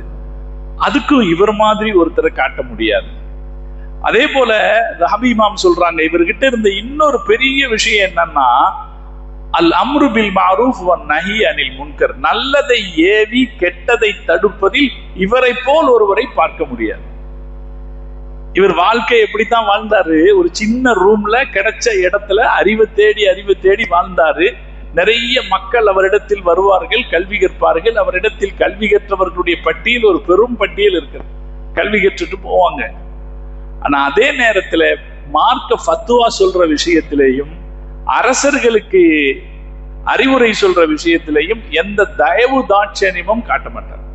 [SPEAKER 1] அதுக்கும் இவர் மாதிரி ஒருத்தரை காட்ட முடியாது. அதே போல ஸஹபி இமாம் சொல்றாங்க, இவர்கிட்ட இருந்த இன்னொரு பெரிய விஷயம் என்னன்னா, அல் அம்ரு பில் மஅரூஃப் வன் நஹி அனில் முன்கர், நல்லதை ஏவி கெட்டதை தடுப்பதில் இவரை போல் ஒருவரை பார்க்க முடியாது. இவர் வாழ்க்கை எப்படித்தான் வாழ்ந்தாரு? ஒரு சின்ன ரூம்ல கிடைச்ச இடத்துல அறிவை தேடி வாழ்ந்தாரு. நிறைய மக்கள் அவரிடத்தில் வருவார்கள், கல்வி கற்பார்கள். அவரிடத்தில் கல்வி கற்றவர்களுடைய பட்டியல் ஒரு பெரும் பட்டியல் இருக்கு. கல்வி கற்றுட்டு போவாங்க. ஆனா அதே நேரத்துல மார்க்க ஃபத்வா சொல்ற விஷயத்திலேயும் அரசர்களுக்கு அறிவுரை சொல்ற விஷயத்திலேயும் எந்த தயவு தாட்சணியமும் காட்ட மாட்டார்.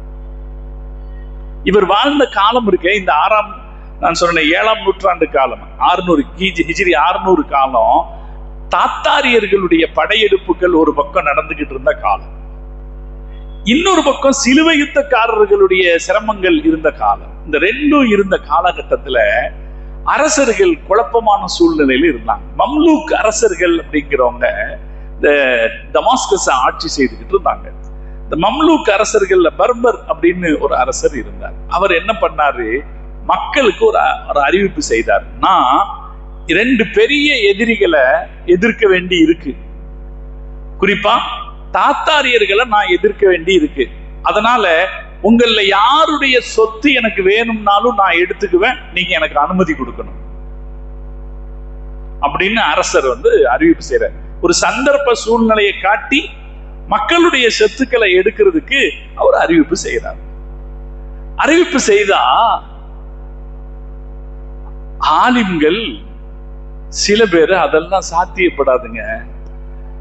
[SPEAKER 1] இவர் வாழ்ந்த காலம் இருக்க, இந்த நான் சொன்ன 7ஆம் நூற்றாண்டு காலம், 600 ஹிஜ்ரி 600 காலம், தாத்தாரியர்களுடைய படையெடுப்புகள் ஒரு பக்கம் நடந்துகிட்டு இருந்த காலம். இன்னொரு பக்கம் சிலுவை யுத்தக்காரர்களுடைய சிரமங்கள் இருந்த காலம். இந்த ரெண்டும் இருந்த காலகட்டத்துல அரசர்கள் குழப்பமான சூழ்நிலையில இருந்தாங்க. மம்லூக் அரசர்கள் அப்படிங்கிறவங்க இந்த டமாஸ்கஸ் ஆட்சி செய்துகிட்டு இருந்தாங்க. இந்த மம்லூக் அரசர்கள்ல பர்பர் அப்படின்னு ஒரு அரசர் இருந்தார். அவர் என்ன பண்ணாரு, மக்களுக்கு ஒரு அறிவிப்பு செய்தார். நான் 2 பெரிய எதிரிகளை எதிர்க்க வேண்டி இருக்கு, குறிப்பா தாத்தாரியர்களை நான் எதிர்க்க வேண்டி இருக்கு. அதனால உங்கள யாருடைய சொத்து எனக்கு வேணும்னாலும் நான் எடுத்துக்குவேன், நீங்க எனக்கு அனுமதி கொடுக்கணும் அப்படின்னு அரசர் அறிவிப்பு செய்யறார். ஒரு சந்தர்ப்ப சூழ்நிலையை காட்டி மக்களுடைய சொத்துக்களை எடுக்கிறதுக்கு அவர் அறிவிப்பு செய்யறார். அறிவிப்பு செய்தா ஆலிம்கள் சில பேர் அதெல்லாம் சாத்தியப்படாதுங்க,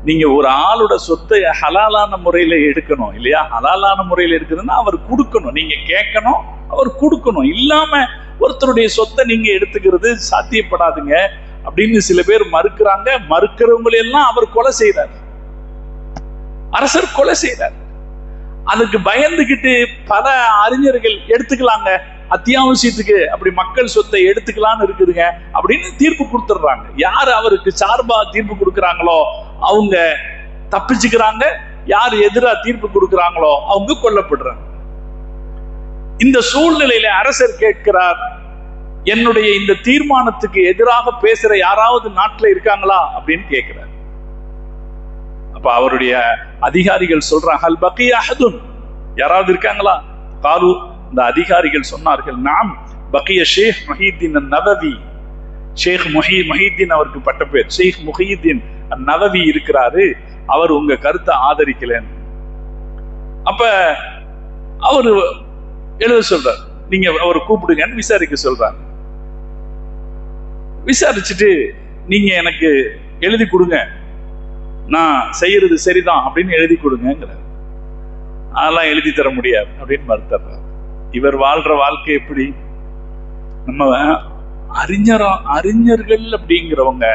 [SPEAKER 1] நீங்க ஒரு ஆளோட சொத்தை ஹலாலான முறையில எடுக்கணும் இல்லையா, ஹலாலான முறையில எடுக்கணும்னா அவர் கொடுக்கணும், நீங்க கேட்கணும், அவர் கொடுக்கணும், இல்லாம ஒருத்தருடைய சொத்தை நீங்க எடுத்துக்கிறது சாத்தியப்படாதுங்க அப்படின்னு சில பேர் மறுக்கிறாங்க. மறுக்கிறவங்களெல்லாம் அவர் கொலை செய்றார், அரசர் கொலை செய்றார். அதுக்கு பயந்துகிட்டு பல அறிஞர்கள் எடுத்துக்கலாங்க, அத்தியாவசியத்துக்கு அப்படி மக்கள் சொத்தை எடுத்துக்கலான்னு இருக்குதுங்க அப்படின்னு தீர்ப்பு கொடுத்துடுறாங்க. யார் அவருக்கு சார்பா தீர்ப்பு கொடுக்குறாங்களோ அவங்க தப்பிச்சுக்கிறாங்க, யார் எதிரா தீர்ப்பு கொடுக்குறாங்களோ அவங்க கொல்லப்படுறாங்க. இந்த சூழ்நிலையில அரசர் கேட்கிறார், என்னுடைய இந்த தீர்மானத்துக்கு எதிராக பேசுற யாராவது நாட்டுல இருக்காங்களா அப்படின்னு கேட்கிறார். அப்ப அவருடைய அதிகாரிகள் சொல்றாங்க, ஹல் பக்கிய அஹதுன், யாராவது இருக்காங்களா? காலு, இந்த அதிகாரிகள் சொன்னார்கள், நாம் பக்கிய ஷேக் முஹியுத்தீன் அன்-நபவி, ஷேக் முஹியுத்தீன் அவருக்கு பட்ட பேர், ஷேக் முஹியுத்தீன் அன்-நபவி இருக்கிறாரு, அவர் உங்க கருத்தை ஆதரிக்கலன்னு. அப்ப அவரு எழுத சொல்றார், நீங்க அவரை கூப்பிடுங்கன்னு விசாரிக்க சொல்றாங்க. விசாரிச்சுட்டு நீங்க எனக்கு எழுதி கொடுங்க, நான் செய்யறது சரிதான் அப்படின்னு எழுதி கொடுங்கிறார். அதெல்லாம் எழுதி தர முடியாது அப்படின்னு மறுத்துறார். இவர் வாழ்ற வாழ்க்கை எப்படி? நம்ம அறிஞர்கள் அப்படிங்கிறவங்க,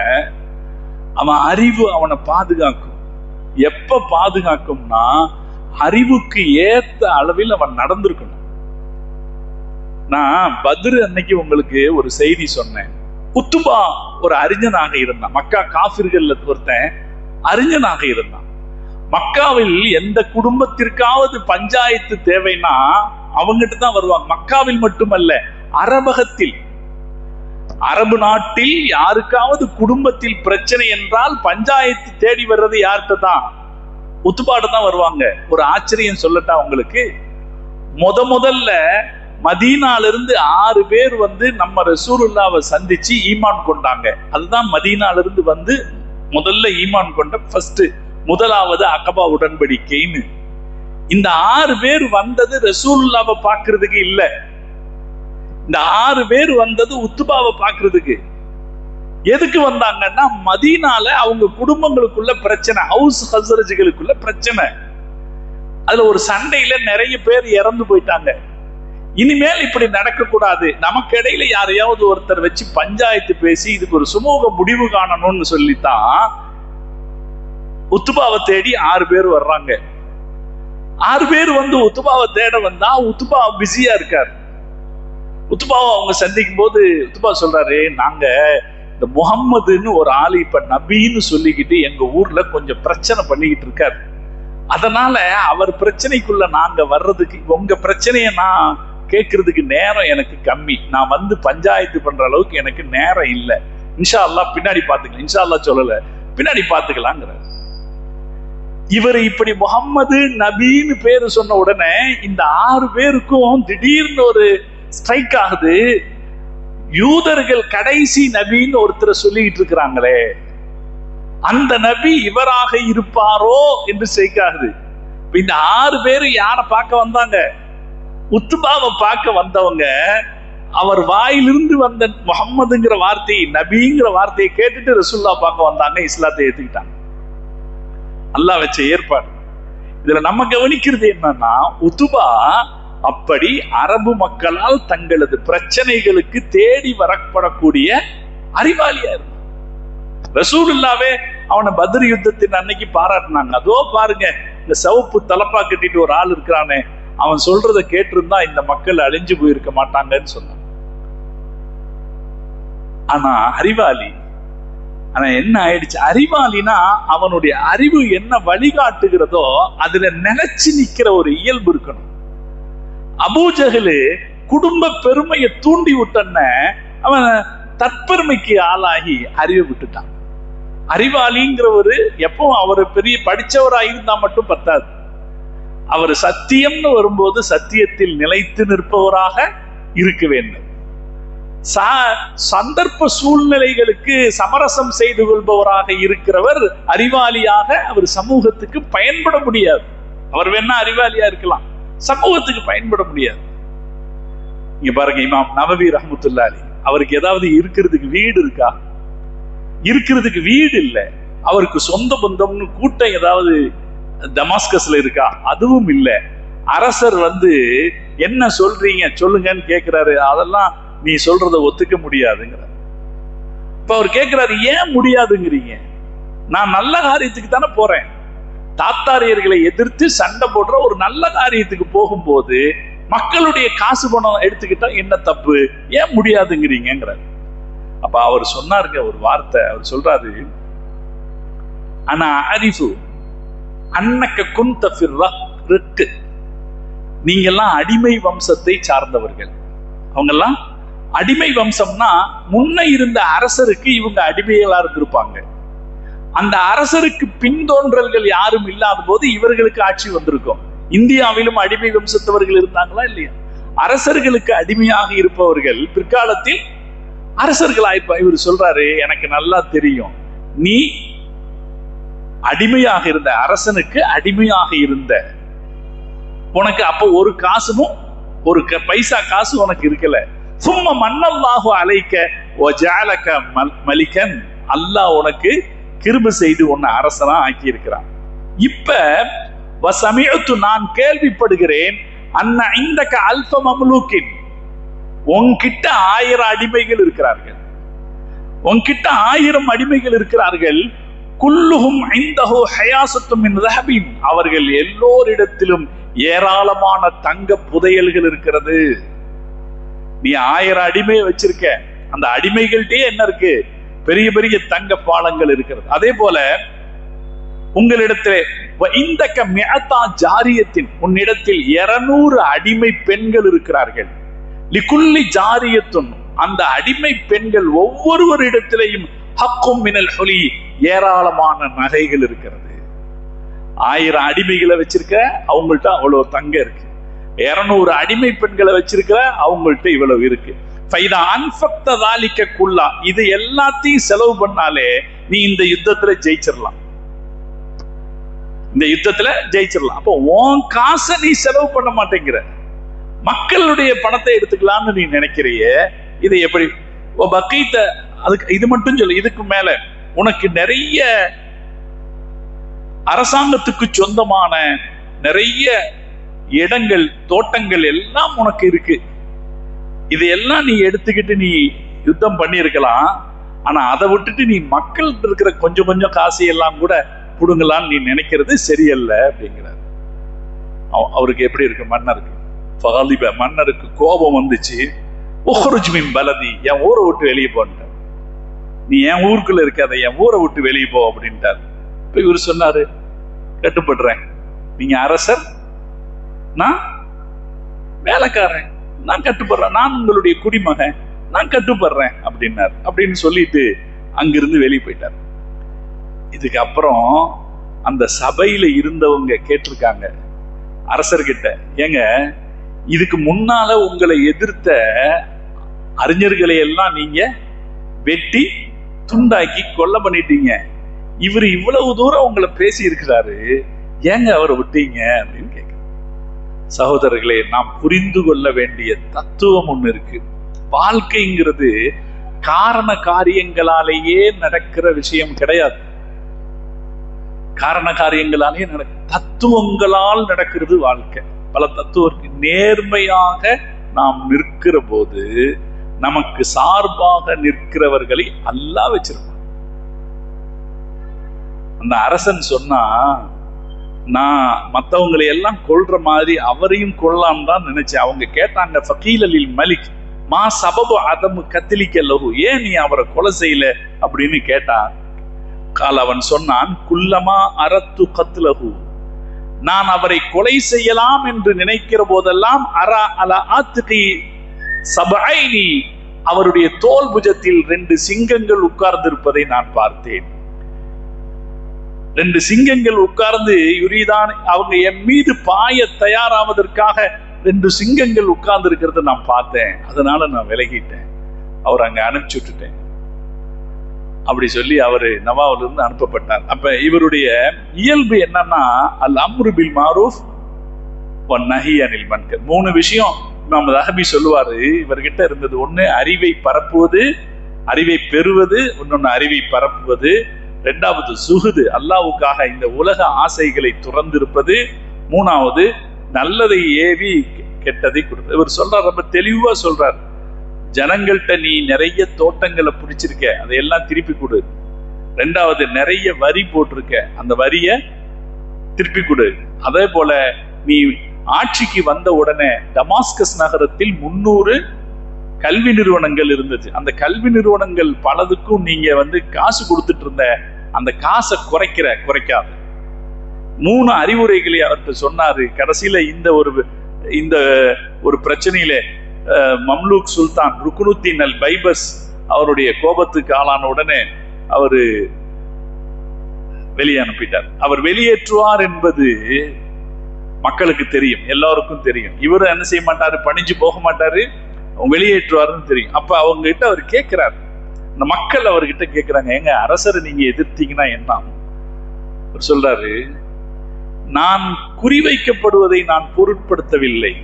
[SPEAKER 1] அவன் அறிவு அவனை பாதுகாக்கும். எப்ப பாதுகாக்கும்னா அறிவுக்கு ஏத்த அளவில் அவன் நடந்திருக்கணும். நான் பத்ரு அன்னைக்கு உங்களுக்கு ஒரு செய்தி சொன்னேன். உத்துபா ஒரு அறிஞனாக இருந்தான். மக்கா காஃபிர்கள் ஒருத்தன் அறிஞனாக இருந்தான். மக்காவில் எந்த குடும்பத்திற்காவது பஞ்சாயத்து தேவைன்னா அவங்ககிட்ட தான் வருவாங்க. மக்காவில் மட்டுமல்ல, அரபகத்தில், அரபு நாட்டில் யாருக்காவது குடும்பத்தில் பிரச்சனை என்றால் பஞ்சாயத்து தேடி வர்றது யார்கிட்ட தான்? உத்துபாட்ட தான் வருவாங்க. ஒரு ஆச்சரியம் சொல்லட்டா உங்களுக்கு, முதல்ல மதீனால இருந்து 6 பேர் நம்ம ரசூலுல்லாவை சந்திச்சு ஈமான் கொண்டாங்க. அதுதான் மதீனால இருந்து முதல்ல ஈமான் கொண்ட முதலாவது அகபா உடன்படிக்கைன்னு. இந்த 6 பேர் வந்தது ரசூலுல்லாவை பார்க்கிறதுக்கு இல்ல, இந்த 6 பேர் வந்தது உத்துபாவை பார்க்கிறதுக்கு. எதுக்கு வந்தாங்கன்னா, மதீனால அவங்க குடும்பங்களுக்குள்ள பிரச்சனை, ஹவுஸ் ஹஸ்ரஜுகளுக்குள்ள பிரச்சனை. அதுல ஒரு சண்டையில நிறைய பேர் இறந்து போயிட்டாங்க. இனிமேல் இப்படி நடக்க கூடாது, நமக்கு இடையில யாரையாவது ஒருத்தர் வச்சு பஞ்சாயத்து பேசி இதுக்கு ஒரு சுமூக முடிவு காணணும்னு சொல்லித்தான் உத்துபாவை தேடி 6 பேர் வர்றாங்க. 6 பேர் உத்துபாவை தேட வந்தா உத்துபா பிஸியா இருக்காரு. உத்துபாவை அவங்க சந்திக்கும் போது உத்துபா சொல்றாரு, நாங்க இந்த முகம்மதுன்னு ஒரு ஆளு இப்ப நபின்னு சொல்லிக்கிட்டு எங்க ஊர்ல கொஞ்சம் பிரச்சனை பண்ணிக்கிட்டு இருக்காரு. அதனால அவர் பிரச்சனைக்குள்ள நாங்க வர்றதுக்கு, உங்க பிரச்சனைய நான் கேட்கறதுக்கு நேரம் எனக்கு கம்மி, நான் பஞ்சாயத்து பண்ற அளவுக்கு எனக்கு நேரம் இல்லை, இன்ஷா அல்லாஹ் பின்னாடி பாத்துக்கலாம், இன்ஷா அல்லாஹ் சொல்லல, பின்னாடி பாத்துக்கலாங்கிறார். இவர் இப்படி முகம்மது நபின்னு பேரு சொன்ன உடனே இந்த 6 பேருக்கும் திடீர்னு ஒரு ஸ்ட்ரைக் ஆகுது. யூதர்கள் கடைசி நபின்னு ஒருத்தரை சொல்லிட்டு இருக்கிறாங்களே, அந்த நபி இவராக இருப்பாரோ என்று ஸ்ட்ரைக் ஆகுது. இந்த 6 பேரு யாரை பார்க்க வந்தாங்க? உத்துபாவை பார்க்க வந்தவங்க. அவர் வாயிலிருந்து வந்த முகம்மதுங்கிற வார்த்தை, நபிங்கிற வார்த்தையை கேட்டுட்டு ரசூல்லா பார்க்க வந்தாங்க, இஸ்லாத்தை ஏத்துக்கிட்டாங்க. அல்லாஹ் வச்ச ஏற்பாடு. இதுல நம்ம கவனிக்கிறது என்னன்னா, உத்துபா அப்படி அரபு மக்களால் தங்களது பிரச்சனைகளுக்கு தேடி வரப்படக்கூடிய அறிவாளியா இருந்தான். ரசூலுல்லாவே அவனை பத்ர் யுத்தத்தின் அன்னைக்கு பாராட்டினாங்க. அதோ பாருங்க இந்த சிவப்பு தலப்பா கட்டிட்டு ஒரு ஆள் இருக்கிறானே, அவன் சொல்றதை கேட்டிருந்தா இந்த மக்கள் அழிஞ்சு போயிருக்க மாட்டாங்கன்னு சொன்னான். ஆனா அறிவாளி, ஆனா என்ன ஆயிடுச்சு, அறிவாளினா அவனுடைய அறிவு என்ன வழிகாட்டுகிறதோ அதுல நிலைச்சு நிக்கிற ஒரு இயல்பு இருக்கணும். அபூஜஹலு குடும்ப பெருமையை தூண்டி விட்டன, அவன் தற்பெருமைக்கு ஆளாகி அறிவை விட்டுட்டான். அறிவாளிங்கிறவரு எப்போ அவர் பெரிய படிச்சவராக இருந்தா மட்டும் பத்தாது, அவர் சத்தியம்னு வரும்போது சத்தியத்தில் நிலைத்து நிற்பவராக இருக்க வேண்டும். சந்தர்ப்ப சூழ்நிலைகளுக்கு சமரசம் செய்து கொள்பவராக இருக்கிறவர் அறிவாளியாக அவர் சமூகத்துக்கு பயன்பட முடியாது. அவர் வேணா அறிவாளியா இருக்கலாம், சமூகத்துக்கு பயன்பட முடியாது. இங்க பாருங்க, இமாம் நவவி ரஹ்மத்துல்லாஹி அலைஹி, அவருக்கு ஏதாவது இருக்கிறதுக்கு வீடு இருக்கா? இருக்கிறதுக்கு வீடு இல்லை. அவருக்கு சொந்த பந்தம்னு கூட்டம் ஏதாவது டமாஸ்கஸ்ல இருக்கா? அதுவும் இல்லை. அரசர் என்ன சொல்றீங்க சொல்லுங்கன்னு கேட்கிறாரு, அதெல்லாம் நீ சொல்றத ஒத்துக்க முடியாதுங்கிறார். இப்ப அவர் கேட்கிறாரு, ஏன் முடியாதுங்கிறீங்க? நான் நல்ல காரியத்துக்கு தானே போறேன். தாத்தாரியர்களை எதிர்த்து சண்டை போடுற ஒரு நல்ல காரியத்துக்கு போகும்போது மக்களுடைய காசு பணம் எடுத்துக்கிட்டா என்ன தப்பு, ஏன் முடியாதுங்கிறீங்கிறார். அப்ப அவர் சொன்னாருங்க ஒரு வார்த்தை, அவர் சொல்றாரு, ஆனா அரிஃபு அன்னக்க குந்த ஃபிர்ரக், நீங்க எல்லாம் அடிமை வம்சத்தை சார்ந்தவர்கள். அவங்க எல்லாம் அடிமை வம்சம்னா முன்ன இருந்த அரசருக்கு இவங்க அடிமைகளா இருந்திருப்பாங்க. அந்த அரசருக்கு பின்தோன்றல்கள் யாரும் இல்லாத போது இவர்களுக்கு ஆட்சி வந்திருக்கும். இந்தியாவிலும் அடிமை வம்சத்தவர்கள் இருந்தாங்களா இல்லையா? அரசர்களுக்கு அடிமையாக இருப்பவர்கள் பிற்காலத்தில் அரசர்களாய்ப்பா. இவர் சொல்றாரு, எனக்கு நல்லா தெரியும், நீ அடிமையாக இருந்த அரசனுக்கு அடிமையாக இருந்த உனக்கு அப்போ ஒரு காசும் ஒரு பைசா காசு உனக்கு இருக்கல. சும்மா மன்னல்லாஹு அலைக்க வ ஜஅலக மலிகன், அல்லாஹ் உனக்கு கிருபை செய்து உன்னை அரசனா ஆக்கி இருக்கிறான். இப்ப வசமிஅத்து, நான் கேள்விப்படுகிறேன், அன்ன இந்தக அல்ஃப மம்லூக்கின், உன்கிட்ட 1000 அடிமைகள் இருக்கிறார்கள். உன்கிட்ட 1000 அடிமைகள் இருக்கிறார்கள். குல்லுஹும் இந்தஹு ஹயாசத்தும் மின் ذهبின், அவர்கள் எல்லோரிடத்திலும் ஏராளமான தங்க புதையல்கள் இருக்கிறது. நீ 1000 அடிமை வச்சிருக்க, அந்த அடிமைகள்ட்டே என்ன இருக்கு? பெரிய பெரிய தங்க பாலங்கள் இருக்கிறது. அதே போல உங்களிடத்திலே இந்தக மிஅதா ஜாரியத்தின், உன்னிடத்தில் 200 அடிமை பெண்கள் இருக்கிறார்கள். லிகுல்லி ஜாரியத்துன், அந்த அடிமை பெண்கள் ஒவ்வொருவரிடத்திலேயும் ஹக்கும் மினல் ஹுலி, ஏராளமான நகைகள் இருக்கிறது. 1000 அடிமைகளை வச்சிருக்க, அவங்கள்ட்ட அவ்வளவு தங்க இருக்கு. 200 அடிமை பெண்களை வச்சிருக்கிற, அவங்கள்ட்ட இவ்வளவு இருக்கு. ஃபைதா அன்ஃபக்த ذلك குல்லா, இது எல்லாத்தையும் செலவு பண்ணாலே நீ இந்த யுத்தத்துல ஜெயிச்சிடலாம். இந்த யுத்தத்துல ஜெயிச்சிடலாம். அப்போ உன் காசை நீ செலவு பண்ண மாட்டேங்கிற, மக்களுடைய பணத்தை எடுத்துக்கலாம்னு நீ நினைக்கிறியே, இது எப்படி? பக்கீத்த, அதுக்கு இது மட்டும் சொல்லு, இதுக்கு மேல உனக்கு நிறைய அரசாங்கத்துக்கு சொந்தமான நிறைய இடங்கள், தோட்டங்கள் எல்லாம் உனக்கு இருக்கு. இதையெல்லாம் நீ எடுத்துக்கிட்டு நீ யுத்தம் பண்ணி இருக்கலாம். ஆனா அதை விட்டுட்டு நீ மக்கள் இருக்கிற கொஞ்சம் கொஞ்சம் காசு எல்லாம் கூட புடுங்கலான்னு நீ நினைக்கிறது சரியல்ல அப்படிங்கிறார். அவருக்கு எப்படி இருக்கு? மன்னருக்கு மன்னருக்கு கோபம் வந்துச்சு. உஹ்ருஜ் மின் பலதி, என் ஊரை விட்டு வெளியே போன்ட்டார். நீ என் ஊருக்குள்ள இருக்காத, என் ஊரை விட்டு வெளியே போ அப்படின்ட்டார். இப்ப இவர் சொன்னாரு, கட்டுப்படுறேன், நீங்க அரசர், நான் வேலைக்காரன், நான் கட்டுப்படுறேன், நான் உங்களுடைய குடிமகன், நான் கட்டுப்படுறேன் அப்படின்னார். அப்படின்னு சொல்லிட்டு அங்கிருந்து வெளியே போயிட்டார். இதுக்கு அப்புறம் அந்த சபையில இருந்தவங்க கேட்டிருக்காங்க அரசர்கிட்ட, ஏங்க இதுக்கு முன்னால உங்களை எதிர்த்த அறிஞர்களை எல்லாம் நீங்க வெட்டி துண்டாக்கி கொலை பண்ணிட்டீங்க, இவர் இவ்வளவு தூரம் உங்களை பேசி இருக்கிறாரு, ஏங்க அவரை விட்டீங்க அப்படின்னு கேட்க. சகோதரர்களே, நாம் புரிந்து கொள்ள வேண்டிய தத்துவம் ஒண்ணு இருக்கு. வாழ்க்கைங்கிறது காரண காரியங்களாலேயே நடக்கிற விஷயம் கிடையாது. காரண காரியங்களாலேயே தத்துவங்களால் நடக்கிறது வாழ்க்கை. பல தத்துவருக்கு நேர்மையாக நாம் நிற்கிற போது நமக்கு சார்பாக நிற்கிறவர்களை அல்லாஹ் வச்சிருப்பான். அந்த அரசன் சொன்னா, நான் மற்றவங்களை எல்லாம் கொல்ற மாதிரி அவரையும் கொள்ளலாம் தான் நினைச்சேன். அவங்க கேட்டாங்க, ஃபகீல் அலில் மலிக் மா சபபு அதமு கத்திலிக்க லஹு, ஏன் நீ அவரை கொலை செய்யல அப்படின்னு கேட்டான். கால் அவன் சொன்னான், குல்லமா அரத்து கத்லஹு, நான் அவரை கொலை செய்யலாம் என்று நினைக்கிற போதெல்லாம் அரா அலா ஆத்துகி சபஐனி, அவருடைய தோல் புஜத்தில் 2 சிங்கங்கள் உட்கார்ந்து இருப்பதை நான் பார்த்தேன். 2 சிங்கங்கள் உட்கார்ந்து யுரிதான், அவங்க என் மீது பாய தயாராவதற்காக 2 சிங்கங்கள் உட்கார்ந்து இருக்கிறத நான் பார்த்தேன். அதனால நான் விலகிட்டேன், அவர் அங்க அனுப்பிச்சு விட்டுட்டேன் அப்படி சொல்லி அவரு நவாவில இருந்து அனுப்பப்பட்டார். அப்ப இவருடைய இயல்பு என்னன்னா, அல் அம்ரு பில் மாரூஃப் வன் நஹி அனில் முன்கர். 3 விஷயம் இமாம் தஹபி சொல்லுவாரு இவர்கிட்ட இருந்தது. 1 அறிவை பரப்புவது, அறிவை பெறுவது, இன்னொன்னு அறிவை பரப்புவது. 2வது சுஹுது, அல்லாஹ்வுக்காக இந்த உலக ஆசைகளை துறந்திருப்பது. 3வது நல்லதை ஏவி கெட்டதை கொடுப்பது. இவர் சொல்றார், ரொம்ப தெளிவா சொல்றார், ஜனங்கள்கிட்ட நீ நிறைய தோட்டங்களை பிடிச்சிருக்க, அதையெல்லாம் திருப்பி கொடு. 2வது நிறைய வரி போட்டிருக்க, அந்த வரிய திருப்பி கொடு. அதே போல நீ ஆட்சிக்கு வந்த உடனே டமாஸ்கஸ் நகரத்தில் 300 கல்வி நிறுவனங்கள் இருந்துச்சு. அந்த கல்வி நிறுவனங்கள் பலதுக்கும் நீங்க காசு கொடுத்துட்டு இருந்த அந்த காசை குறைக்காது. 3 அறிவுரைகளை அவர்கிட்ட சொன்னாரு. கடைசியில இந்த ஒரு பிரச்சனையில மம்லூக் சுல்தான் ருக்குனுத்தீன் அல் பைபஸ் அவருடைய கோபத்துக்கு ஆளான உடனே அவரு வெளியே அனுப்பிட்டார். அவர் வெளியேற்றுவார் என்பது மக்களுக்கு தெரியும், எல்லாருக்கும் தெரியும். இவரும் என்ன செய்ய மாட்டாரு, பணிஞ்சு போக மாட்டாரு, வெளியேற்றுவாருன்னு தெரியும். அப்ப அவங்க கிட்ட அவர் கேட்கிறார், இந்த மக்கள் அவர்கிட்ட கேட்கிறாங்க, எங்க அரசரை நீங்க எதிர்த்தீங்கன்னா என்ன? அவர் சொல்றாரு, நான் குறிவைக்கப்படுவதை நான் பொருட்படுத்தவில்லை,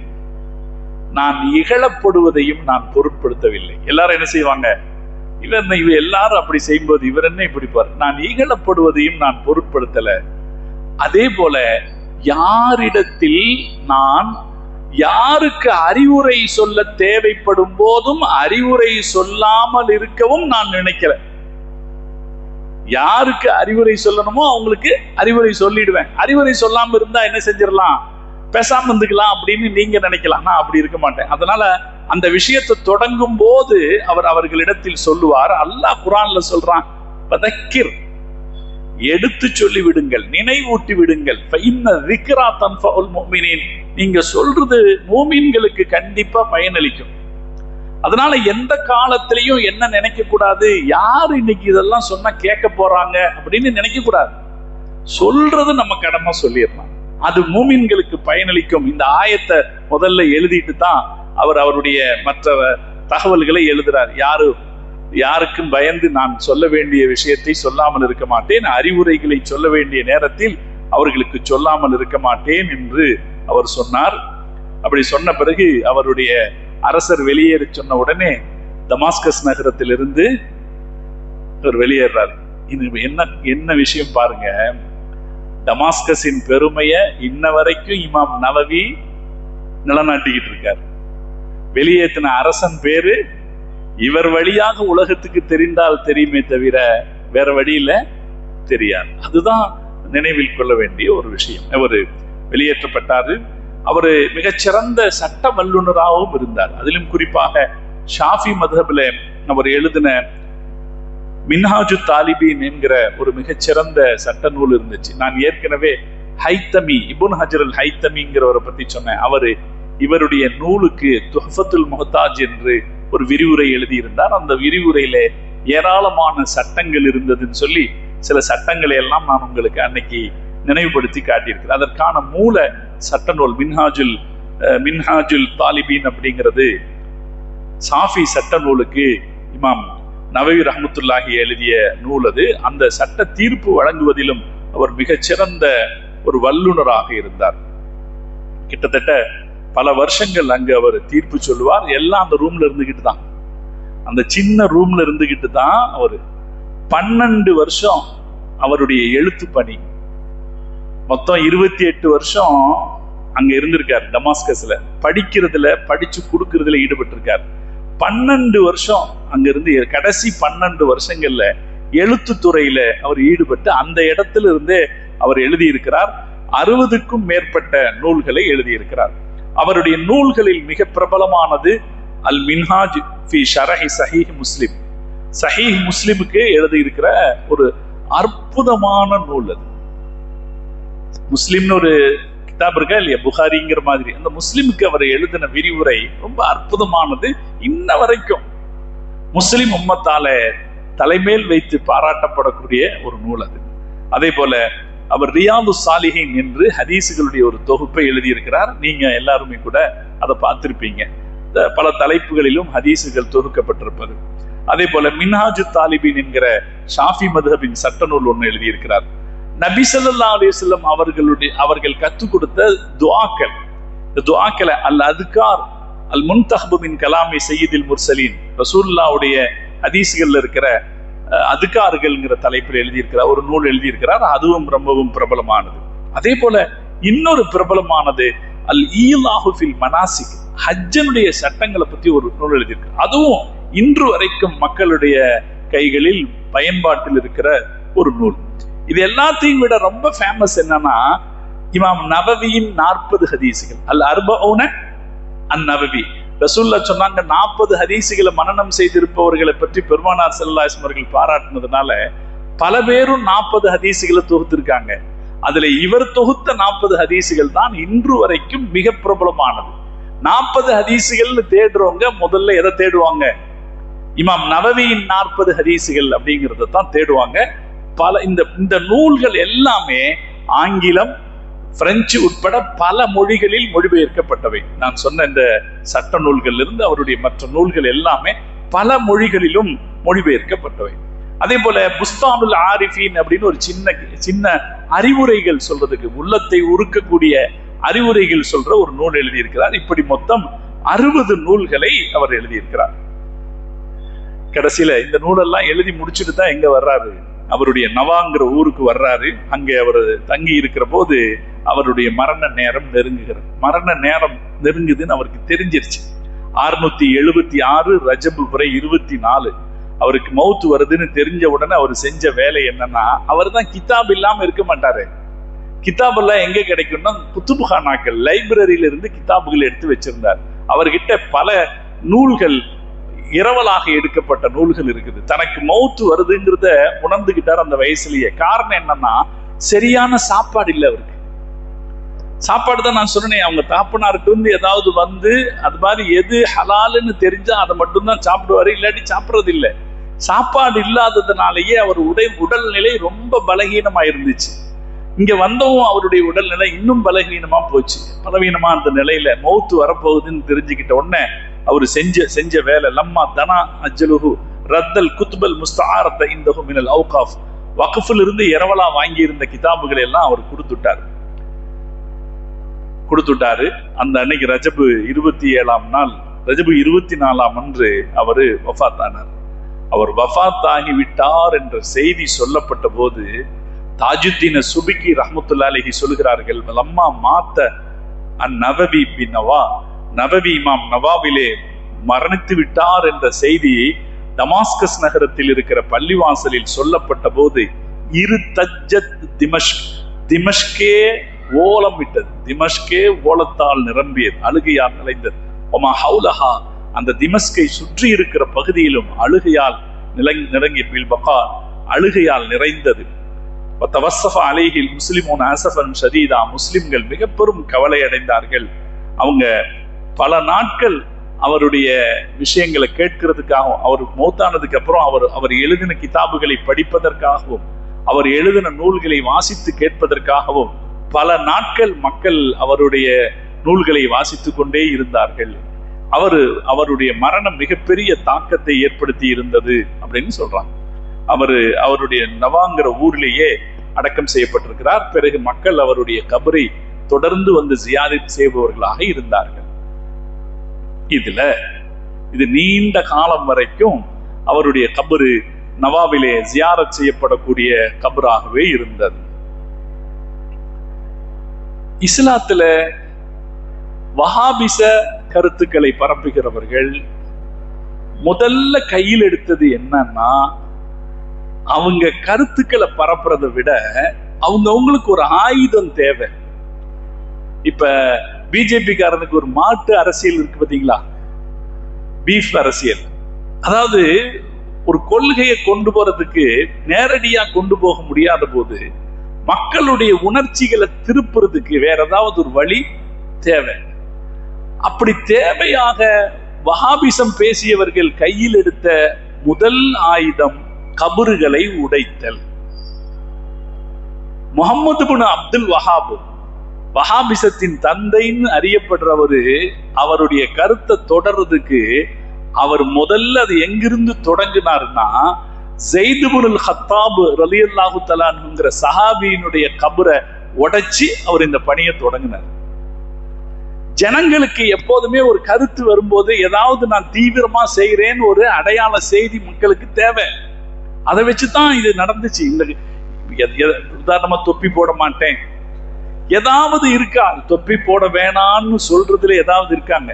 [SPEAKER 1] நான் இகழப்படுவதையும் நான் பொருட்படுத்தவில்லை. எல்லாரும் என்ன செய்வாங்க, இவர் எல்லாரும் அப்படி செய்யும்போது இவர் என்ன இப்படி பாரு, நான் இகழப்படுவதையும் நான் பொருட்படுத்தல. அதே போல யாரிடத்தில் நான் யாருக்கு அறிவுரை சொல்ல தேவைப்படும் போதும் அறிவுரை சொல்லாமல் இருக்கவும் நான் நினைக்கல. யாருக்கு அறிவுரை சொல்லணுமோ அவங்களுக்கு அறிவுரை சொல்லிடுவேன். அறிவுரை சொல்லாம இருந்தா என்ன செஞ்சிடலாம், பேசாம இருந்துக்கலாம் அப்படின்னு நீங்க நினைக்கலாம். நான் அப்படி இருக்க மாட்டேன். அதனால அந்த விஷயத்தை தொடங்கும் போது அவர்களிடத்தில் சொல்லுவார். அல்லாஹ் குர்ஆன்ல சொல்றான், பதக்கிர், எடுத்து சொல்லி விடுங்கள், நினைவூட்டி விடுங்கள். நீங்க சொல்றது மூமின்களுக்கு கண்டிப்பா பயனளிக்கும். அதனால எந்த காலத்திலையும் என்ன நினைக்க கூடாது, யார் இன்னைக்கு இதெல்லாம் சொன்னா கேட்க போறாங்க அப்படின்னு நினைக்க கூடாது. சொல்றது நம்ம கடமை சொல்லிடலாம், அது மூமின்களுக்கு பயனளிக்கும். இந்த ஆயத்தை முதல்ல எழுதிட்டு தான் அவருடைய மற்ற தகவல்களை எழுதுறார். யாருக்கும் பயந்து நான் சொல்ல வேண்டிய விஷயத்தை சொல்லாமல் இருக்க மாட்டேன், அறிவுரைகளை சொல்ல வேண்டிய நேரத்தில் அவர்களுக்கு சொல்லாமல் இருக்க மாட்டேன் என்று அவர் சொன்னார். அப்படி சொன்ன பிறகு அவருடைய அரசர் வெளியேற சொன்ன உடனே டமாஸ்கஸ் நகரத்திலிருந்து அவர் வெளியேறார். இது என்ன விஷயம் பாருங்க, டமாஸ்கஸின் பெருமையை இன்ன வரைக்கும் இமாம் நவவி நிலநாட்டிக்கிட்டு இருக்கார். வெளியேற்றின அரசன் பேரு இவர் வழியாக உலகத்துக்கு தெரிந்தால் தெரியுமே தவிர வேற வழியில தெரியாது. அதுதான் நினைவில் கொள்ள வேண்டிய ஒரு விஷயம். அவர் வெளியேற்றப்பட்டாரு. அவரு மிகச்சிறந்த சட்ட வல்லுநராகவும் இருந்தார். அதிலும் குறிப்பாக ஷாஃபி மத்ஹபில் அவர் எழுதின மின்ஹாஜு தாலிபீன் என்கிற ஒரு மிகச்சிறந்த சட்ட நூல் இருந்துச்சு. நான் ஏற்கனவே ஹைத்தமி, இப்னு ஹஜர் அல் ஹைத்தமிங்கிறவரை பத்தி சொன்னேன். இவருடைய நூலுக்கு துஹஃபத்துல் முஹ்தாஜ் என்று ஒரு விரிவுரை எழுதியிருந்தார். அந்த விரிவுரையில ஏராளமான சட்டங்கள் இருந்ததுன்னு சொல்லி சில சட்டங்களை எல்லாம் நான் உங்களுக்கு அன்னைக்கு நினைவுபடுத்தி காட்டியிருக்கிறேன். அதற்கான மூல சட்ட நூல் மின்ஹாஜுல் தாலிபீன் அப்படிங்கிறது சாஃபி சட்ட நூலுக்கு இமாம் நவவி ரஹ்மத்துல்லாஹி எழுதிய நூல் அது. அந்த சட்ட தீர்ப்பு வழங்குவதிலும் அவர் மிகச்சிறந்த ஒரு வல்லுநராக இருந்தார். கிட்டத்தட்ட பல வருஷங்கள் அங்கு அவர் தீர்ப்பு சொல்லுவார். எல்லாம் அந்த ரூம்ல இருந்துகிட்டு தான், அந்த சின்ன ரூம்ல இருந்துகிட்டு தான் அவர் 12 வருஷம் அவருடைய எழுத்து பணி, மொத்தம் 28 வருஷம் அங்க இருந்திருக்கார். டமாஸ்கஸ்ல படிக்கிறதுல, படிச்சு கொடுக்கறதுல ஈடுபட்டு இருக்கார். 12 வருஷம் அங்க இருந்து கடைசி 12 வருஷங்கள்ல எழுத்து துறையில அவர் ஈடுபட்டு அந்த இடத்துல இருந்தே அவர் எழுதியிருக்கிறார். 60க்கும் மேற்பட்ட நூல்களை எழுதியிருக்கிறார். அவருடைய நூல்களில் மிக பிரபலமானது அல் மின்ஹாஜ் ஃபி ஷரஹி ஸஹீஹ் முஸ்லிம். ஸஹீஹ் முஸ்லிமுக்கு எழுதியிருக்கிற ஒரு அற்புதமான நூல் அது. முஸ்லிம்னு ஒரு கிதாப் இருக்கா இல்லையா, புகாரிங்கிற மாதிரி, அந்த முஸ்லிமுக்கு அவர் எழுதின விரிவுரை ரொம்ப அற்புதமானது. இன்ன வரைக்கும் முஸ்லிம் உம்மத்தால தலைமேல் வைத்து பாராட்டப்படக்கூடிய ஒரு நூல் அது. அதே போல அவர் ரியாது சாலிஹின் என்று ஹதீசுகளுடைய ஒரு தொகுப்பை எழுதியிருக்கிறார். நீங்க எல்லாருமே கூட அதை பார்த்திருப்பீங்க. பல தலைப்புகளிலும் ஹதீசுகள் தொகுக்கப்பட்டிருப்பது. அதே போல மின்ஹாஜு தாலிபின் என்கிற ஷாஃபி மதுஹபின் சட்ட நூல் ஒன்று எழுதியிருக்கிறார். நபி ஸல்லல்லாஹு அலைஹி வஸல்லம் அவர்கள் கற்றுக் கொடுத்த துஆக்கள், இந்த துஆக்களை அல் அதுகார் அல் முன்தஹப் மின் கலாமி சய்யிதுல் முர்சலீன், ரசூலுல்லாஹ்வுடைய ஹதீஸ்கள்ல இருக்கிற அதுகார்கள்ங்கிற தலைப்பில் எழுதியிருக்கிறார். ஒரு நூல் எழுதியிருக்கிறார். அதுவும் ரொம்பவும் பிரபலமானது. அதே போல இன்னொரு பிரபலமானது அல் ஈலாஹு ஃபில் மனாசிக், ஹஜ்ஜனுடைய சட்டங்களை பத்தி ஒரு நூல் எழுதியிருக்கிறார். அதுவும் இன்று வரைக்கும் மக்களுடைய கைகளில் பயன்பாட்டில் இருக்கிற ஒரு நூல். இது எல்லாத்தையும் விட ரொம்ப ஃபேமஸ் என்னன்னா, இமாம் நவவியின் 40 ஹதீசுகள், அல் அர்பஊன அன் நவவி. ரசூலுல்லாஹ் சொன்னாங்க, 40 ஹதீசுகளை மனனம் செய்திருப்பவர்களை பற்றி பெருமானார் ஸல்லல்லாஹு அலைஹி வஸல்லம் அவர்கள் பாராட்டினதுனால பல பேரும் 40 ஹதீசுகளை தொகுத்திருக்காங்க. அதுல இவர் தொகுத்த 40 ஹதீசுகள் தான் இன்று வரைக்கும் மிக பிரபலமானது. 40 ஹதீசுகள்னு தேடுறவங்க முதல்ல எதை தேடுவாங்க? இமாம் நவவியின் 40 ஹதீசுகள் அப்படிங்கிறத தான் தேடுவாங்க. பல இந்த நூல்கள் எல்லாமே ஆங்கிலம், பிரெஞ்சு உட்பட பல மொழிகளில் மொழிபெயர்க்கப்பட்டவை. நான் சொன்ன இந்த சட்ட நூல்கள் இருந்து அவருடைய மற்ற நூல்கள் எல்லாமே பல மொழிகளிலும் மொழிபெயர்க்கப்பட்டவை. அதே போல புஸ்தானுல் ஆரிஃபீன் அப்படின்னு ஒரு சின்ன அறிவுரைகள் சொல்றதுக்கு, உள்ளத்தை உருக்கக்கூடிய அறிவுரைகள் சொல்ற ஒரு நூல் எழுதியிருக்கிறார். இப்படி மொத்தம் 60 நூல்களை அவர் எழுதியிருக்கிறார். கடைசியில இந்த நூலெல்லாம் எழுதி முடிச்சுட்டு தான் எங்க வர்றாரு? அவருடைய நவாங்கிற ஊருக்கு வர்றாரு. அங்கே அவர் தங்கி இருக்கிற போது அவருடைய மரண நேரம் நெருங்குகிறது. மரண நேரம் நெருங்குதுன்னு அவருக்கு தெரிஞ்சிருச்சு. 676 ரஜபு புரை 24 அவருக்கு மௌத்து வருதுன்னு தெரிஞ்ச உடனே அவர் செஞ்ச வேலை என்னன்னா, அவர் தான் கிதாப் இல்லாம இருக்க மாட்டாரு. கிதாப் எல்லாம் எங்க கிடைக்கும்னா, குத்துபுகானாக்கள் லைப்ரரியில இருந்து கிதாபுகள் எடுத்து வச்சிருந்தார். அவர்கிட்ட பல நூல்கள், இரவலாக எடுக்கப்பட்ட நூல்கள் இருக்குது. தனக்கு மௌத்து வருதுங்கிறத உணர்ந்துகிட்டார் அந்த வயசுலயே. காரணம் என்னன்னா, சரியான சாப்பாடு இல்லை அவருக்கு. சாப்பாடு தான் நான் சொன்னேன், அவங்க தாப்பனாருக்கு வந்து ஏதாவது வந்து அது மாதிரி எது ஹலாலுன்னு தெரிஞ்சா அதை மட்டும்தான் சாப்பிடுவாரு, இல்லாட்டி சாப்பிட்றது இல்லை. சாப்பாடு இல்லாததுனாலேயே அவர் உடல்நிலை ரொம்ப பலகீனமா இருந்துச்சு. இங்க வந்தவும் அவருடைய உடல்நிலை இன்னும் பலகீனமா போச்சு. பலவீனமா அந்த நிலையில மௌத்து வரப்போகுதுன்னு தெரிஞ்சுக்கிட்ட உடனே அவர் செஞ்ச வேலை, லம்மா தனா அஜ்லுஹு ரத்தல் குத்பல் முஸ்தஆரத இந்தஹு மினல் அவ்காஃப், வக்ஃபில் இருந்து இரவலா வாங்கி இருந்த கிதாபுகளை எல்லாம் அவர் கொடுத்துட்டாரு. அந்த அன்னைக்கு ரஜபு 27ஆம் நாள், ரஜபு 24ஆம் அன்று அவரு வஃபாத் ஆனார். அவர் வஃபாத் ஆகி விட்டார் என்ற செய்தி சொல்லப்பட்ட போது தாஜுத்தீன் சுபிகி ரஹ்மத்துல்லாஹி அலைஹி சொல்கிறார்கள், லம்மா மாத்த அந்நவவி பின் நவா, நவவி இமாம் நவாவிலே மரணித்து விட்டார் என்ற செய்தி டமாஸ்கஸ் நகரத்தில் இருக்கிற பள்ளிவாசலில் சொல்லப்பட்ட போது இரு தஜ்ஜத் திமஷ்கே ஓலம் விட்டது. திமஷ்கே ஓலத்தால் நிரம்பியது, அழுகையால் நிறைந்தது. ஒமா ஹவுலஹா, அந்த திமஸ்கை சுற்றி இருக்கிற பகுதியிலும் அழுகையால் நிரங்கிய பில்பகா, அழுகையால் நிறைந்தது. அலைஹில் முஸ்லிமூன் அஸஃபன் ஷதீதா, முஸ்லிம்கள் மிக பெரும் கவலை அடைந்தார்கள். அவங்க பல நாட்கள் அவருடைய விஷயங்களை கேட்கிறதுக்காகவும், அவர் மௌத்தானதுக்கு அப்புறம் அவர் எழுதின கிதாபுகளை படிப்பதற்காகவும், அவர் எழுதின நூல்களை வாசித்து கேட்பதற்காகவும் பல நாட்கள் மக்கள் அவருடைய நூல்களை வாசித்து கொண்டே இருந்தார்கள். அவருடைய மரணம் மிகப்பெரிய தாக்கத்தை ஏற்படுத்தி இருந்தது அப்படின்னு சொல்றாங்க. அவருடைய நவாங்கிற ஊரிலேயே அடக்கம் செய்யப்பட்டிருக்கிறார். பிறகு மக்கள் அவருடைய கபரை தொடர்ந்து வந்து ஜியாரத் செய்பவர்களாக இருந்தார்கள். இது நீண்ட காலம் வரைக்கும் அவருடைய கபரு நவாவிலே ஜியாரத் செய்யப்படக்கூடிய கபராகவே இருந்தது. இஸ்லாத்துல வஹாபிச கருத்துக்களை பரப்புகிறவர்கள் முதல்ல கையில் எடுத்தது என்னன்னா, அவங்க கருத்துக்களை பரப்புறதை விட அவங்களுக்கு ஒரு ஆயுதம் தேவை. இப்ப பிஜேபி காரனுக்கு ஒரு மாட்டு அரசியல் இருக்கு பாத்தீங்களா, பீஃப் அரசியல். அதாவது ஒரு கொள்கையை கொண்டு போறதுக்கு நேரடியா கொண்டு போக முடியாத போது மக்களுடைய உணர்ச்சிகளை திருப்புறதுக்கு வேற ஏதாவது ஒரு வழி தேவை. அப்படி தேவையாக வஹாபிசம் பேசியவர்கள் கையில் எடுத்த முதல் ஆயுதம் கபறுகளை உடைத்தல். முஹம்மது பின் அப்துல் வஹாப், வஹாபிசத்தின் தந்தைன்னு அறியப்படுறவரு, அவருடைய கருத்தை தொடர்றதுக்கு அவர் முதல்ல அது எங்கிருந்து தொடங்கினார்னா, ஸைத் இப்னுல் ஹத்தாப் ரலியல்லாஹு தஆலா அன்ஹுங்கிற சஹாபியினுடைய கபரை உடைச்சி அவர் இந்த பணியை தொடங்கினார். ஜனங்களுக்கு எப்போதுமே ஒரு கருத்து வரும்போது ஏதாவது நான் தீவிரமா செய்கிறேன்னு ஒரு அடையாள செய்தி மக்களுக்கு தேவை. அதை வச்சுதான் இது நடந்துச்சு. இந்த உதாரணமா தொப்பி போட மாட்டேன், ஏதாவது இருக்கா? தொப்பி போட வேணான்னு சொல்றதுல ஏதாவது இருக்காங்க?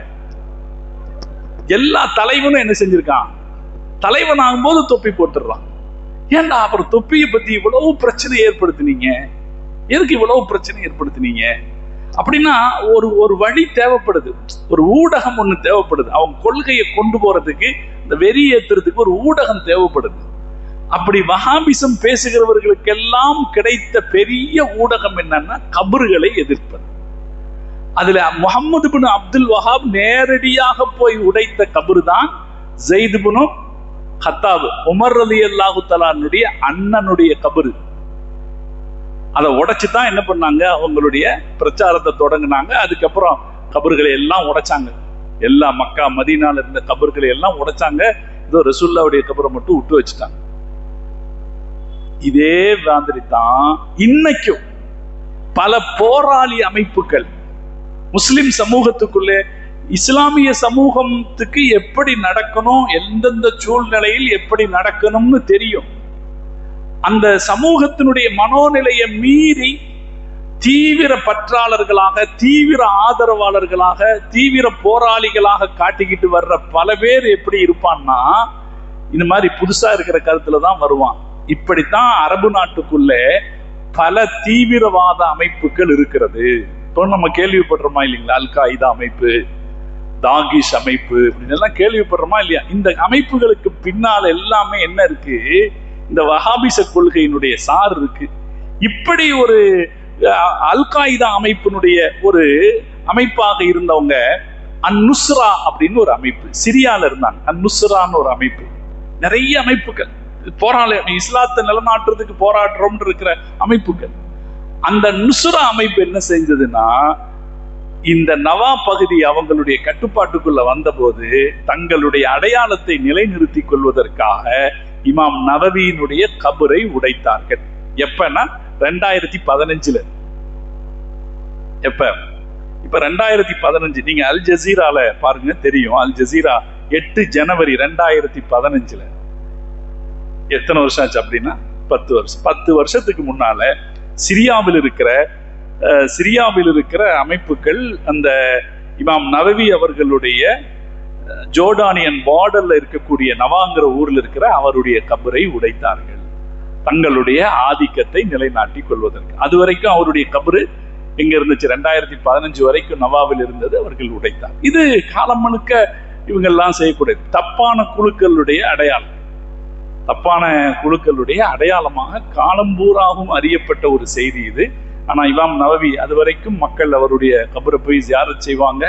[SPEAKER 1] எல்லா தலைவனும் என்ன செஞ்சிருக்கான்? தலைவன் ஆகும்போது தொப்பி போட்டுடுறான். ஏன்டா அப்புறம் தொப்பியை பத்தி இவ்வளவு பிரச்சனை ஏற்படுத்தினீங்க? எதுக்கு இவ்வளவு பிரச்சனை ஏற்படுத்தினீங்க? அப்படின்னா ஒரு வழி தேவைப்படுது, ஒரு ஊடகம் ஒண்ணு தேவைப்படுது. அவங்க கொள்கையை கொண்டு போறதுக்கு, இந்த வெறி ஏத்துறதுக்கு ஒரு ஊடகம் தேவைப்படுது. அப்படி வஹாபிசம் பேசுகிறவர்களுக்கெல்லாம் கிடைத்த பெரிய ஊடகம் என்னன்னா கபறுகளை எதிர்ப்பது. அதுல முஹம்மது பின் அப்துல் வஹாப் நேரடியாக போய் உடைத்த கபரு தான் ஸைத் இப்னு ஹத்தாப், உமர் ரலியல்லாஹு தஆலாவுடைய அண்ணனுடைய கபரு. அதை உடைச்சுதான் என்ன பண்ணாங்க, அவங்களுடைய பிரச்சாரத்தை தொடங்கினாங்க. அதுக்கப்புறம் கபறுகளை எல்லாம் உடைச்சாங்க. எல்லா மக்கா மதீனால இருந்த கபறுகளை எல்லாம் உடைச்சாங்க. இதோ ரசூலுல்லாஹ்வுடைய கபரை மட்டும் விட்டு வச்சுட்டாங்க. இதே மாதிரி தான் இன்னைக்கும் பல போராளி அமைப்புகள் முஸ்லிம் சமூகத்துக்குள்ளே, இஸ்லாமிய சமூகத்துக்கு எப்படி நடக்கணும், எந்தெந்த சூழ்நிலையில் எப்படி நடக்கணும்னு தெரியும். அந்த சமூகத்தினுடைய மனோநிலையை மீறி தீவிர பற்றாளர்களாக, தீவிர ஆதரவாளர்களாக, தீவிர போராளிகளாக காட்டிக்கிட்டு வர்ற பல பேர் எப்படி இருப்பான்னா, இந்த மாதிரி புதுசா இருக்கிற கருத்துல தான் வருவான். இப்படித்தான் அரபு நாட்டுக்குள்ளே பல தீவிரவாத அமைப்புகள் இருக்கிறது. இப்போ நம்ம கேள்விப்படுறோமா இல்லைங்களா? அல் காய்தா அமைப்பு, தாகிஷ் அமைப்பு, எல்லாம் கேள்விப்படுறோமா இல்லையா? இந்த அமைப்புகளுக்கு பின்னால் எல்லாமே என்ன இருக்கு? இந்த வஹாபிச கொள்கையினுடைய சார் இருக்கு. இப்படி ஒரு அல் காய்தா அமைப்பினுடைய ஒரு அமைப்பாக இருந்தவங்க அன்-நுஸ்ரா அப்படின்னு ஒரு அமைப்பு சிரியால இருந்தாங்க. அன்-நுஸ்ரான்னு ஒரு அமைப்பு. நிறைய அமைப்புகள் போராளி, இஸ்லாத்தை நிலநாட்டுறதுக்கு போராடுறோம் இருக்கிற அமைப்புகள். அந்த நுஸ்ரா அமைப்பு என்ன செஞ்சதுன்னா, இந்த நவா பகுதி அவங்களுடைய கட்டுப்பாட்டுக்குள்ள வந்தபோது தங்களுடைய அடையாளத்தை நிலைநிறுத்திக் கொள்வதற்காக இமாம் நவவியினுடைய கபரை உடைத்தார்கள். எப்பன்னா 2015. எப்ப? இப்ப 2015. நீங்க அல் ஜசீரால பாருங்க, தெரியும். அல் ஜசீரா 8 ஜனவரி 2015. எத்தனை வருஷம் ஆச்சு அப்படின்னா 10 வருஷம். 10 வருஷத்துக்கு முன்னால சிரியாவில் இருக்கிற அமைப்புகள் அந்த இமாம் நவவி அவர்களுடைய ஜோர்டானியன் பார்டர்ல இருக்கக்கூடிய நவாங்கிற ஊர்ல இருக்கிற அவருடைய கபரை உடைத்தார்கள், தங்களுடைய ஆதிக்கத்தை நிலைநாட்டிக் கொள்வதற்கு. அது வரைக்கும் அவருடைய கபரு எங்க இருந்துச்சு? 2015 வரைக்கும் நவாவில் இருந்தது. அவர்கள் உடைத்தார். இது காலம் முழுக்க இவங்கெல்லாம் செய்யக்கூடியது. தப்பான குழுக்களுடைய அடையாளம், தப்பான குழுக்களுடைய அடையாளமாக காலம்பூராகவும் அறியப்பட்ட ஒரு செய்தி இது. ஆனா இமாம் நவவி அது வரைக்கும் மக்கள் அவருடைய கபரை போய் ஜியாரத் செய்வாங்க.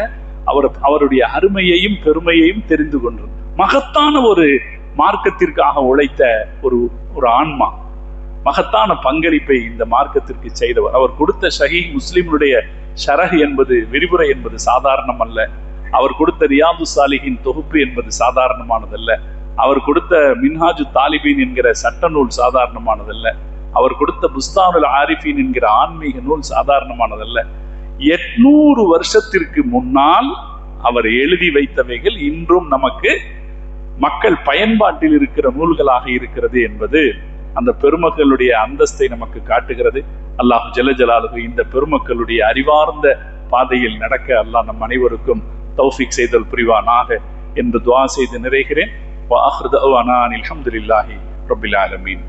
[SPEAKER 1] அவருடைய அருமையையும் பெருமையையும் தெரிந்து கொண்டது. மகத்தான ஒரு மார்க்கத்திற்காக உழைத்த ஒரு ஆன்மா, மகத்தான பங்களிப்பை இந்த மார்க்கத்திற்கு செய்தவர். அவர் கொடுத்த ஷஹீஹ் முஸ்லிமுடைய ஷரஹ் என்பது, விரிவுரை என்பது சாதாரணம் அல்ல. அவர் கொடுத்த ரியாது சாலிஹின் தொகுப்பு என்பது சாதாரணமானதல்ல. அவர் கொடுத்த மின்ஹாஜு தாலிபீன் என்கிற சட்ட நூல் சாதாரணமானதல்ல. அவர் கொடுத்த புஸ்தானுல் ஆரிஃபீன் என்கிற ஆன்மீக நூல் சாதாரணமானதல்ல. 800 வருஷத்திற்கு முன்னால் அவர் எழுதி வைத்தவைகள் இன்றும் நமக்கு மக்கள் பயன்பாட்டில் இருக்கிற நூல்களாக இருக்கிறது என்பது அந்த பெருமக்களுடைய அந்தஸ்தை நமக்கு காட்டுகிறது. அல்லாஹ் ஜல்ல ஜலாலுஹு இந்த பெருமக்களுடைய அறிவார்ந்த பாதையில் நடக்க அல்லாஹ் நம் அனைவருக்கும் தௌஃபீக் செய்தல் புரிவானாக என்று துஆ செய்து நிறைகிறேன். வ ஆஹிரு தஅவானா அல்ஹம்துலில்லாஹி ரப்பில் ஆலமீன்.